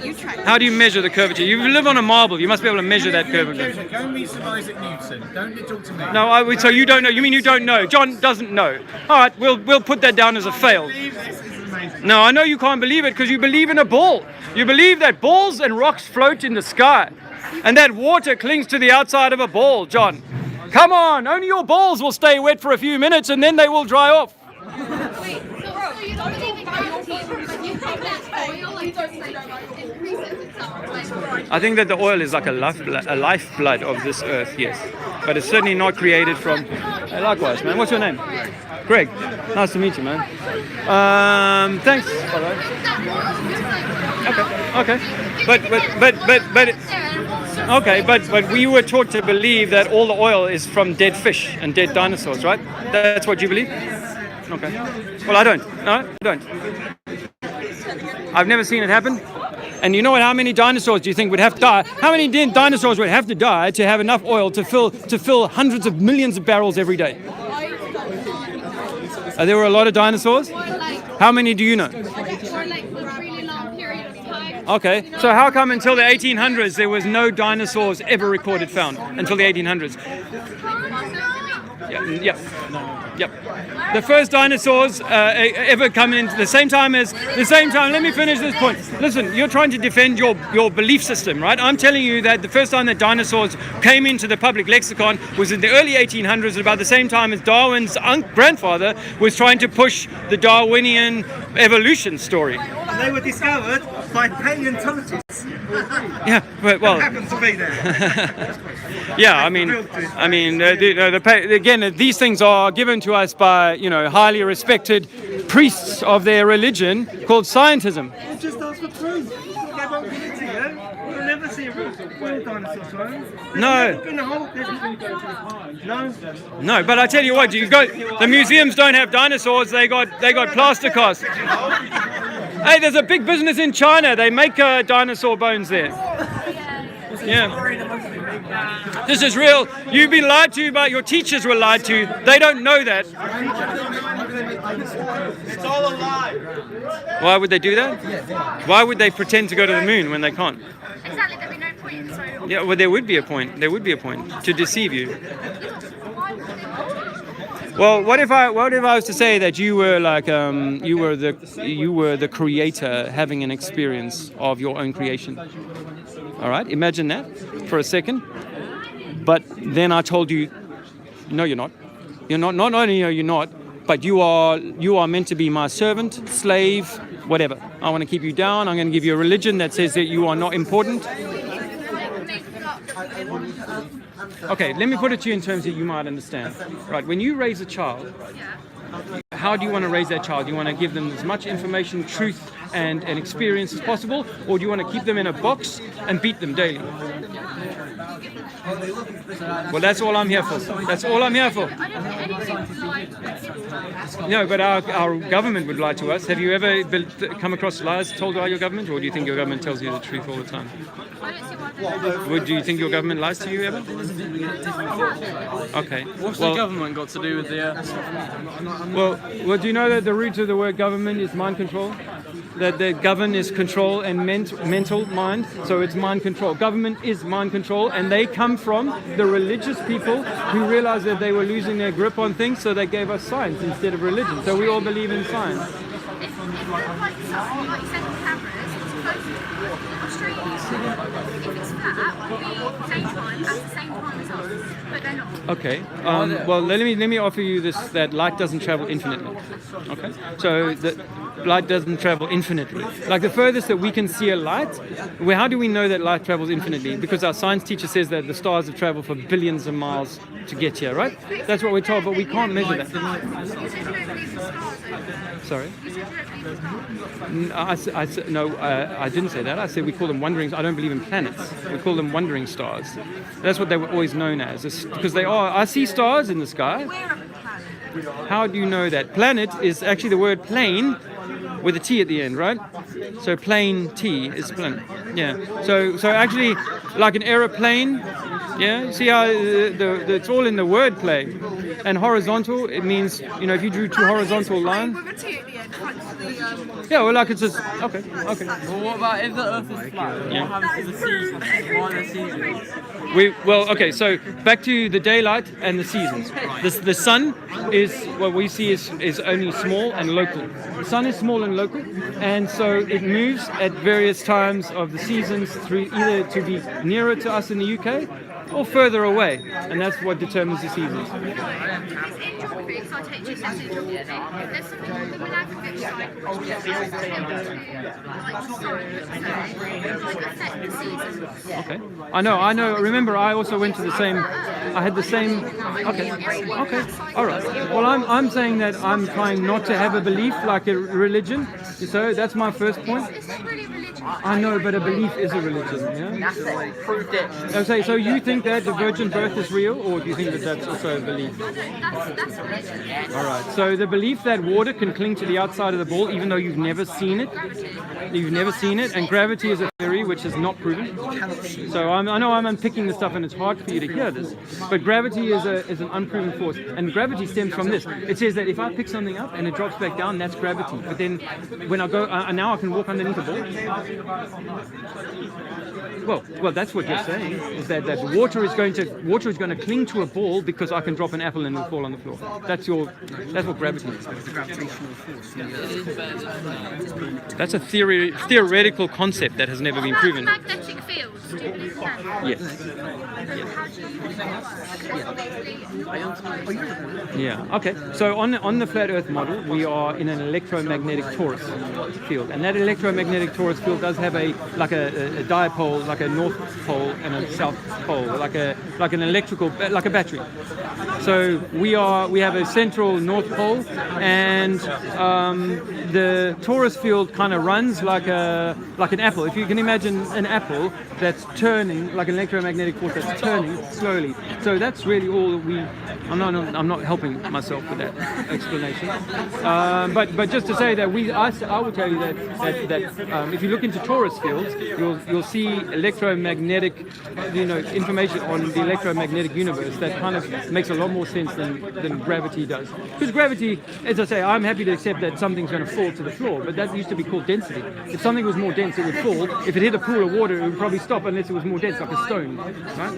E: You try.
A: How do you measure the curvature? You live on a marble, you must be able to measure that curvature.
B: Go and meet Sir Isaac Newton. Don't talk to me.
A: No, so you don't know. You mean you don't know? John doesn't know. All right, we'll put that down as a fail. No, I know you can't believe it because you believe in a ball. You believe that balls and rocks float in the sky, and that water clings to the outside of a ball, John. Come on, only your balls will stay wet for a few minutes and then they will dry off.
D: Wait, so you don't believe in gravity, but you think that oil increases itself? Like,
A: I think that the oil is like a lifeblood of this earth, yes. But it's certainly not created from... likewise, man. What's your name? Greg. Nice to meet you, man. Thanks. All right. Okay. But we were taught to believe that all the oil is from dead fish and dead dinosaurs, right? That's what you believe? Okay. Well, I don't. No, I don't. I've never seen it happen. And you know what? How many dinosaurs do you think would have to die? How many dinosaurs would have to die to have enough oil to fill hundreds of millions of barrels every day? There were a lot of dinosaurs. How many do you know?
D: for like a really long period of time.
A: Okay, so how come until the 1800s there was no dinosaurs ever recorded found until the 1800s? Yep. The first dinosaurs ever come in the same time. Let me finish this point. Listen, you're trying to defend your belief system, right? I'm telling you that the first time that dinosaurs came into the public lexicon was in the early 1800s, at about the same time as Darwin's grandfather was trying to push the Darwinian evolution story.
C: And they were discovered by paleontologists.
A: Yeah, well,
C: Happened to be there.
A: yeah, again, these things are given to us by, highly respected priests of their religion called scientism.
C: Just ask for proof. They won't give it to you. You'll never see a real dinosaur phone.
A: No.
C: In the whole desert.
A: No, but I tell you what, the museums don't have dinosaurs, they got plaster casts. Hey, there's a big business in China. They make dinosaur bones there. Yeah. This is real. You've been lied to, but your teachers were lied to. They don't know that.
C: It's all a lie.
A: Why would they do that? Why would they pretend to go to the moon when they can't?
D: Exactly, there'd be no point. So
A: Yeah, well, there would be a point. There would be a point to deceive you. Well, what if I was to say that you were like you were the creator having an experience of your own creation? All right, imagine that for a second. But then I told you, no, you're not. You're not. Not only are you not, but you are meant to be my servant, slave, whatever. I want to keep you down. I'm going to give you a religion that says that you are not important. Okay, let me put it to you in terms that you might understand. Right, when you raise a child, how do you want to raise that child? Do you want to give them as much information, truth, and experience as possible, or do you want to keep them in a box and beat them daily? Well, that's all I'm here for. That's all I'm here for. No, but our government would lie to us. Have you ever come across lies told by your government, or do you think your government tells you the truth all the time? Do you think your government lies to you ever? Okay.
B: What's the government got to do with the
A: Well, do you know that the root of the word government is mind control? That the govern is control and mental mind, so it's mind control. Government is mind control, and they come from the religious people who realized that they were losing their grip on things, so they gave us science instead of religion. So we all believe in science.
D: If like you said, cameras, it's close to Australia. If it's flat, will be same time at the same time as us, but they're not.
A: Okay. Well, let me offer you this: that light doesn't travel infinitely. Okay. So the light doesn't travel infinitely. Like the furthest that we can see a light, how do we know that light travels infinitely? Because our science teacher says that the stars have traveled for billions of miles to get here, right? That's what we're told, but we can't measure that. Sorry? I didn't say that. I said we call them wandering. I don't believe in planets. We call them wandering stars. That's what they were always known as, because they are. I see stars in the sky. How do you know that? Planet is actually the word plane with a T at the end, right? So plane T is planet. Yeah. So actually, like an aeroplane. Yeah. See how it's all in the word play. And horizontal, it means if you drew two horizontal lines. Yeah, well, like it's just okay.
B: Well, what about if the Earth is flat?
A: Yeah.
B: What happens to the seasons? Why are the seasons?
A: Okay, so back to the daylight and the seasons. The sun is what we see is only small and local. The sun is small and local, and so it moves at various times of the seasons through either to be nearer to us in the UK or further away, and that's what determines the seasons.
D: In geography, because I take GCSE geography, there's something called the Milankovitch cycle, which is able to affect the seasons.
A: Okay. I know. Remember, I also went to the same. I had the same. Okay. All right. Well, I'm saying that I'm trying not to have a belief like a religion. So that's my first point.
D: It's not really religion.
A: I know, but a belief is a religion. Yeah.
B: Proved it.
A: Okay. So you think that the virgin birth is real, or do you think that that's also a belief?
D: That's religion.
A: All right. So the belief that water can cling to the outside of the ball, even though you've never seen it. You've never seen it, and gravity is a theory which is not proven. So I know I'm unpicking this stuff, and it's hard for you to hear this, but gravity is an unproven force, and gravity stems from this. It says that if I pick something up and it drops back down, that's gravity. But then when I go, now I can walk underneath the ball. Well, that's what you're saying, is that water is going to cling to a ball because I can drop an apple and it'll fall on the floor. That's what gravity is. That's a theoretical concept that has never been proven.
D: Magnetic fields. Do you believe that?
A: Yes. Yeah. Okay. So on the flat Earth model, we are in an electromagnetic torus field, and that electromagnetic torus field does have a dipole, like a north pole and a south pole, like an electrical, like a battery. So we have a central north pole, and the torus field kind of runs like an apple. If you can imagine an apple that's turning, like an electromagnetic force that's turning slowly. So that's really all I'm not helping myself with that explanation. But just to say that I will tell you that if you look into torus fields, you'll see electromagnetic, information on the electromagnetic universe that kind of makes a lot more sense than gravity does. Because gravity, as I say, I'm happy to accept that something's going to fall to the floor, but that used to be called density. If something was more dense, it would fall. If it hit a pool of water, it would probably stop unless it was more dense, like a stone, right?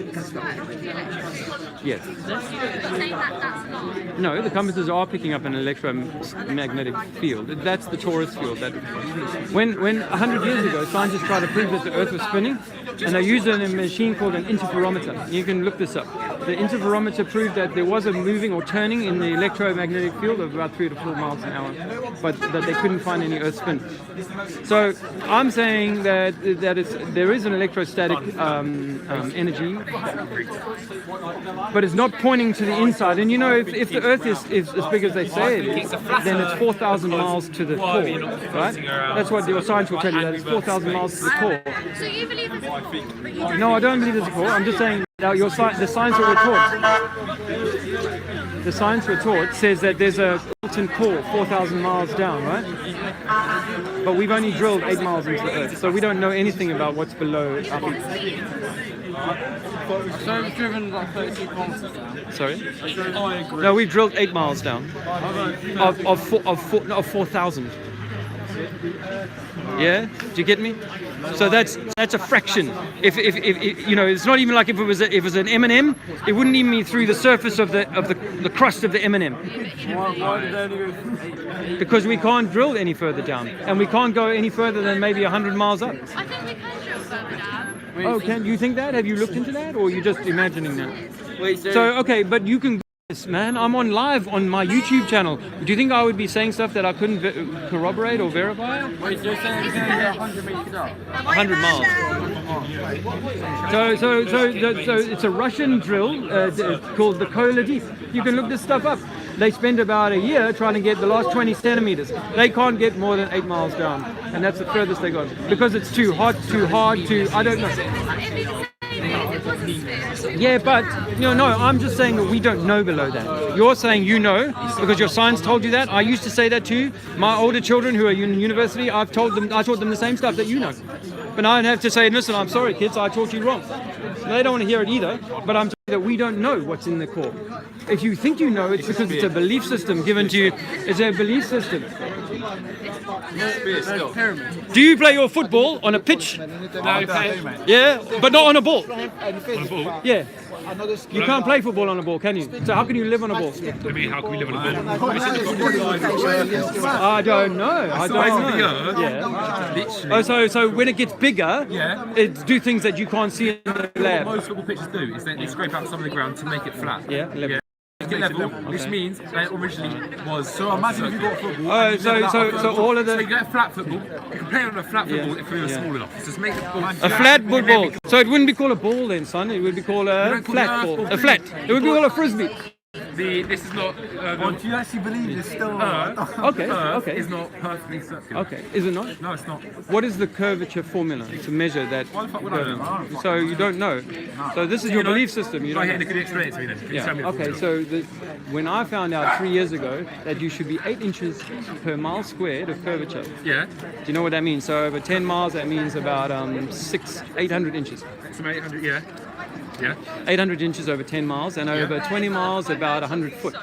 A: Yes.
D: saying that that's not.
A: No, the compasses are picking up an electromagnetic field. That's the torus field. That when 100 years ago, scientists tried to prove that the Earth was spinning, and they used a machine called an interferometer. You can look this up. The interferometer proved that there was a moving or turning in the electromagnetic field of about 3 to 4 miles an hour, but that they couldn't find any Earth spin. So I'm saying that there is an electrostatic energy, but it's not pointing to the inside. And you know, if the Earth is as big as they say it is, then it's 4,000 miles to the core, right? That's what your science will tell you, that it's 4,000 miles to the core.
D: So you believe it's a core, but you don't.
A: No, I don't believe there's a core. I'm just saying that the science that we're taught, the science we're taught says that there's a molten core 4,000 miles down, right? But we've only drilled 8 miles into the Earth, so we don't know anything about what's below.
B: So it's driven like 30 kilometers down.
A: Sorry?
B: I agree.
A: No, we've drilled 8 miles down of 4,000. Yeah, do you get me? So that's a fraction. If you know, it's not even like if it was an M&M, it wouldn't even be through the surface of the crust of the M&M.
B: Why did they only go?
A: Because we can't drill any further down, and we can't go any further than maybe 100 miles up.
D: I think we can drill further down.
A: Oh, can you think that? Have you looked into that, or are you just imagining that?
B: Wait,
A: So okay, but you can. Yes, man, I'm on live on my YouTube channel. Do you think I would be saying stuff that I couldn't corroborate or verify?
B: wait, you're saying it's going to go 100 meters up?
A: 100 miles. So it's a Russian drill called the Kola Deep. You can look this stuff up. They spend about a year trying to get the last 20 centimeters. They can't get more than 8 miles down, and that's the furthest they got because it's too hot, too hard, I don't know. Yeah, but no, I'm just saying that we don't know below that. You're saying you know because your science told you that. I used to say that too. My older children who are in university, I taught them the same stuff that you know. But I don't have to say, listen, I'm sorry, kids, I taught you wrong. They don't want to hear it either. But I'm saying that we don't know what's in the core. If you think you know, it's because it's a belief system given to you. It's a belief system. Do you play your football on a pitch? Yeah, but not on a ball. Yeah. You can't play football on a ball, can you? So how can you live on a ball?
C: I mean, how can we live on a ball?
A: I don't know. I don't know. Yeah. Oh, so when it gets bigger, it do things that you can't see in the lab.
J: What most football pitches do is they scrape out some of the ground to make it flat.
A: Yeah. Level.
J: Make it level, which means that originally was. So
G: Imagine if you got football.
A: Oh, so all of
J: So you
A: the
J: get a flat football. You can play on a flat football if you're small enough. Just make the ball
A: a flat football. So it wouldn't be called a ball then, son. It would be called a flat ball. A flat. It would be called a frisbee.
J: This is not.
G: Do you actually believe it's still?
A: Okay.
J: It's not perfectly circular.
A: Okay. Is it not?
J: No, it's not.
A: What is the curvature formula to measure that?
J: Why the fuck would I know?
A: So you don't know. So this is your belief system. You don't
J: Right,
A: know.
J: could you explain it to me then? Can you tell me
A: Yeah.
J: the
A: Okay.
J: formula?
A: So when I found out 3 years ago that you should be 8 inches per mile squared of curvature.
J: Yeah.
A: Do you know what that means? So over 10 miles, that means about 800 inches.
J: Some 800. Yeah. Yeah.
A: 800 inches over 10 miles, and over 20 miles, about 100 foot.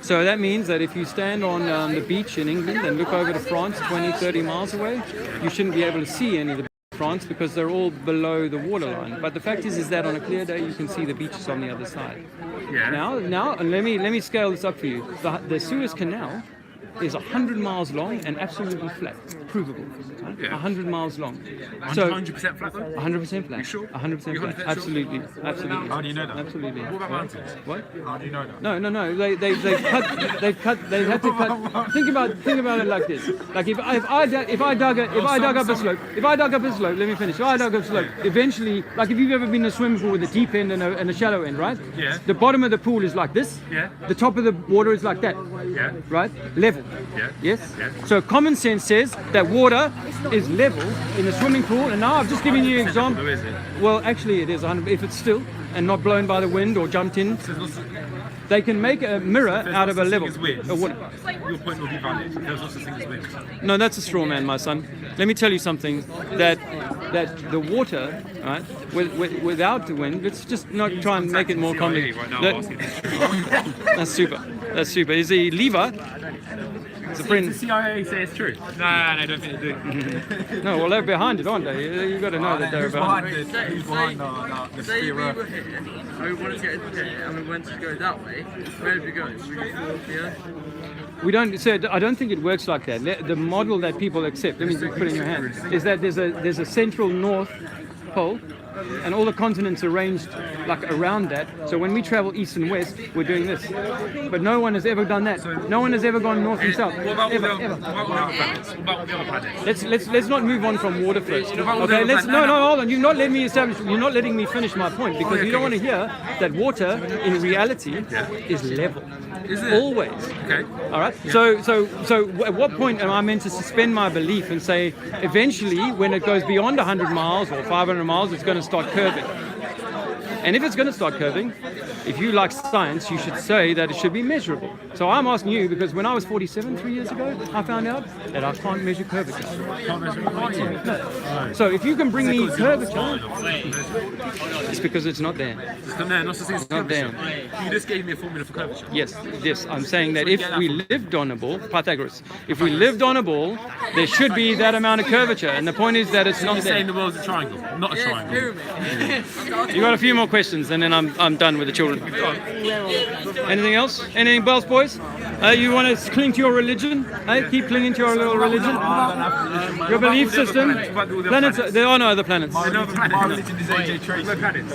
A: So that means that if you stand on the beach in England and look over to France 20, 30 miles away, you shouldn't be able to see any of the France because they're all below the waterline. But the fact is that on a clear day you can see the beaches on the other side.
J: Yeah.
A: Now, and let me scale this up for you. The Suez Canal is 100 miles long and absolutely flat, provable. Right?
J: Yeah.
A: 100 miles long.
J: 100% flat though?
A: 100% flat.
J: You sure?
A: 100%
J: You're
A: flat.
J: 100%
A: Absolutely.
J: sure?
A: Absolutely.
J: How do you know that?
A: Absolutely.
J: What about mountains?
A: What?
J: How do you know that?
A: No. They've had to cut. Think about it like this. Like if I dug up a slope, let me finish. If I dug up a slope, eventually, like if you've ever been in a swimming pool with a deep end and a shallow end, right?
J: Yeah.
A: The bottom of the pool is like this.
J: Yeah.
A: The top of the water is like that.
J: Yeah.
A: Right? Level.
J: Yeah.
A: Yes?
J: Yeah.
A: So common sense says that water is level in a swimming pool, and now I've just given you an example.
J: Is it?
A: Well, actually it is 100 if it's still and not blown by the wind or jumped in. They can make a mirror out of a level. A water.
J: Your point will be valid. There's no such thing as wind.
A: No, that's a straw man, my son. Let me tell you something, that the water, right, without the wind, let's just not try and make it more complicated.
J: Right now,
A: That's super. Is the lever It's a
J: The
A: friend.
J: CIA say it's true. No, I don't think they do.
A: No, well, they're behind it, aren't they? You got to know that they're behind it.
J: Who's behind the
K: Say we were here and we wanted to get into here and we wanted to go that way. Where would we go? Would we go towards the earth?
A: We don't. So I don't think it works like that. The model that people accept. Let me just put it in your hand. Is that there's a central north pole, and all the continents arranged like around that. So when we travel east and west, we're doing this. But no one has ever done that. No one has ever gone north and south.
J: What about
A: Ever,
J: all the
A: ever.
J: other planets? What about all the other planets?
A: Let's not move on from water first.
J: about all
A: Okay,
J: the
A: let's
J: other
A: no hold on. You're not letting me establish. You're not letting me finish my point because you don't want to hear that water in reality is level.
J: Is it?
A: Always.
J: Okay.
A: All right. So at what point am I meant to suspend my belief and say eventually when it goes beyond 100 miles or 500 miles it's going to start curving? And if it's going to start curving, if you like science, you should say that it should be measurable. So I'm asking you because when I was 47 3 years ago, I found out that I can't measure curvature. So if you can bring me curvature, it's because it's not there.
J: It's not there, not to see it's
A: Not there.
J: You just gave me a formula for curvature.
A: Yes, I'm saying that if we lived on a ball, Pythagoras, if we lived on a ball, there should be that amount of curvature. And the point is that it's not
J: You're saying
A: there.
J: the world's a triangle, not a triangle.
A: You got a few more questions, and then I'm done with the children. Anything else? Anything else, boys? You want to cling to your religion? Keep clinging to your little religion. Your belief system. Planets. There are no other planets.
J: My religion is AJ Tracy. No planets.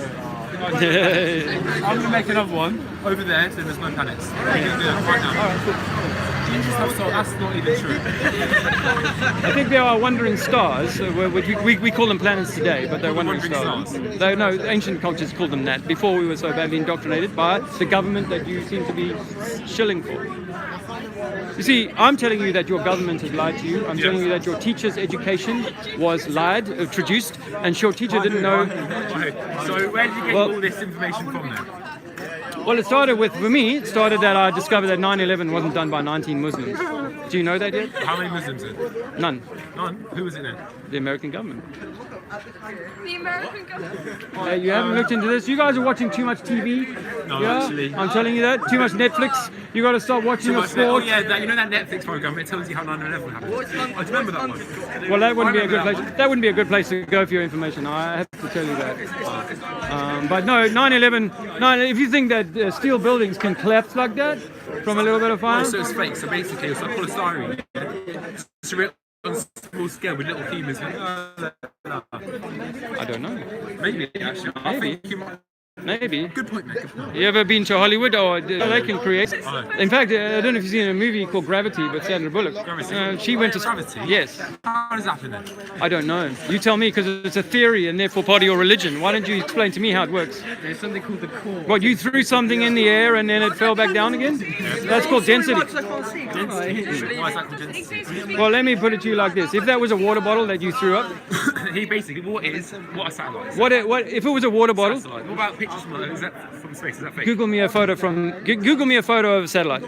J: I'm going to make another one over there, so there's no planets. I'm going to do that right now. So that's not even true.
A: I think there are wandering stars. We call them planets today, but they're wandering stars. Though no, ancient cultures called them that before we were so badly indoctrinated by the government that you seem to be shilling for. You see, I'm telling you that your government has lied to you. I'm telling you that your teacher's education was lied, traduced, and your teacher didn't know.
J: So where did you get
A: Well-
J: all this information from then?
A: Well, it started with, for me, it started that I discovered that 9/11 wasn't done by 19 Muslims. Do you know that yet?
J: How many Muslims then?
A: None.
J: None? Who was it then?
A: The American government.
D: The American government.
A: You haven't looked into this? You guys are watching too much TV?
J: No,
A: Yeah?
J: actually.
A: I'm telling you that. Too much Netflix. You got to stop watching your
J: Oh
A: sport.
J: yeah, you know that Netflix program, it tells you how 9/11 happened. I remember that one.
A: Well, that wouldn't be a good place. That wouldn't be a good place to go for your information. I have to tell you that. But no, 9/11. If you think that steel buildings can collapse like that from a little bit of fire,
J: So it's fake, so basically it's like polystyrene. It's real on a small scale with little humans.
A: I don't know.
J: Maybe actually. I think you might.
A: Maybe.
J: Good point, mate. Good point.
A: You ever been to Hollywood? Or they can create. In fact, I don't know if you've seen a movie called Gravity with Sandra Bullock.
J: Gravity?
A: She went to
J: Gravity?
A: Yes.
J: How does that happen then?
A: I don't know. You tell me because it's a theory and therefore part of your religion. Why don't you explain to me how it works?
K: There's something called the core.
A: What, you threw something in the air and then it fell back down again? That's called density.
J: Why is that called density?
A: Well, let me put it to you like this. If that was a water bottle that you threw up,
J: He basically, what a satellite is.
A: what if it was a water bottle?
J: Satellite. What about pictures from is that from space? Is that fake?
A: Google me a photo Google me a photo of a satellite.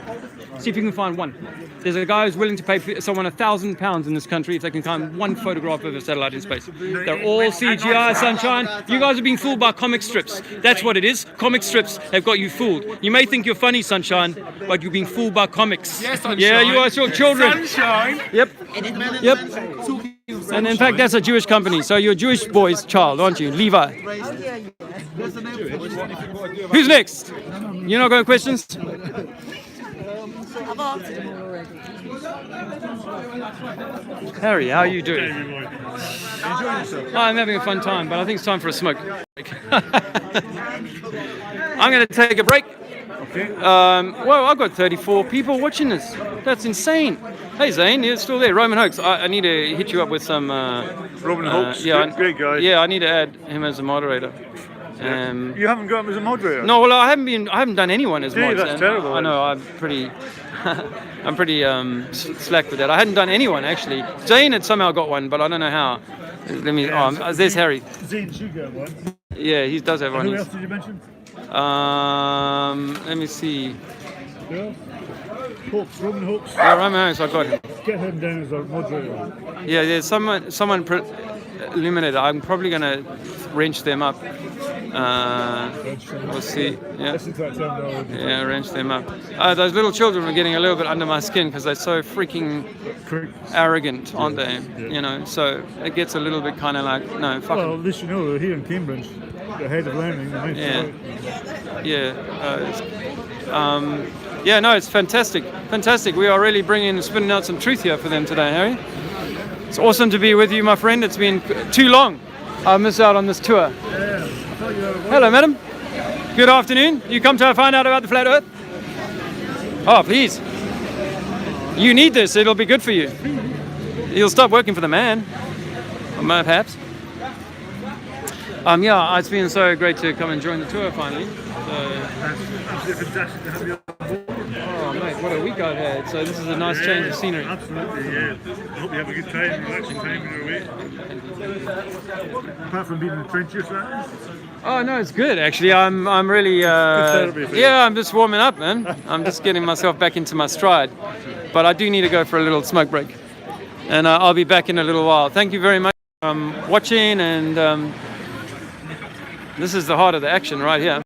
A: See if you can find one. There's a guy who's willing to pay someone £1,000 in this country if they can find one photograph of a satellite in space. They're all CGI, sunshine. You guys are being fooled by comic strips. That's what it is. Comic strips have got you fooled. You may think you're funny, sunshine, but you're being fooled by comics.
J: Yeah, sunshine.
A: Yeah, you are your children.
J: Sunshine.
A: Yep. Yep. And in fact, that's a Jewish company. So you're a Jewish boy's child, aren't you? Levi. Who's next? You're not going questions?
E: I've answered them already.
A: Harry, how are you doing? I'm having a fun time, but I think it's time for a smoke. I'm going to take a break. Okay. Well, I've got 34 people watching this. That's insane. Hey, Zane, you're still there. Roman Hoax. I need to hit you up with some...
L: Roman Hoax, great guy.
A: Yeah, I need to add him as a moderator.
L: You haven't got him as a moderator?
A: No, well, I haven't done anyone as mod.
L: That's terrible.
A: I know, I'm pretty slack with that. I hadn't done anyone actually. Zane had somehow got one, but I don't know how. Let me. There's Harry.
G: Zane should get one.
A: Yeah, he does have one.
G: Who else did you mention?
A: Let me see.
G: Yeah. Hawks, Roman Hawks.
A: Yeah, Roman Hoax, I got him.
G: Get him down as a moderator.
A: Yeah, there's someone. illuminated. I'm probably going to wrench them up. We'll see. Yeah. Yeah, wrench them up. Those little children are getting a little bit under my skin because they're so freaking arrogant, aren't they? You know, so it gets a little bit kind of like, no, fuck.
L: Well, at least you know, here in Cambridge, the head of learning.
A: Yeah, no, it's fantastic. Fantastic. We are really spinning out some truth here for them today, Harry. It's awesome to be with you, my friend. It's been too long. I'll miss out on this tour. Hello, madam. Good afternoon. You come to find out about the flat earth? Oh, please. You need this. It'll be good for you. You'll stop working for the man. Or perhaps. Yeah, it's been so great to come and join the tour finally.
L: Absolutely fantastic to have you on board.
A: Oh, mate, what a week I've had. So this is a nice change of scenery.
L: Absolutely, yeah. I hope you have a good time, relaxing time when you're away. Apart from being in the trenches, right?
A: Oh no, it's good actually. I'm really yeah, I'm just warming up, man. I'm just getting myself back into my stride. But I do need to go for a little smoke break, and I'll be back in a little while. Thank you very much for watching, and this is the heart of the action right here.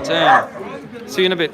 A: Damn. See you in a bit.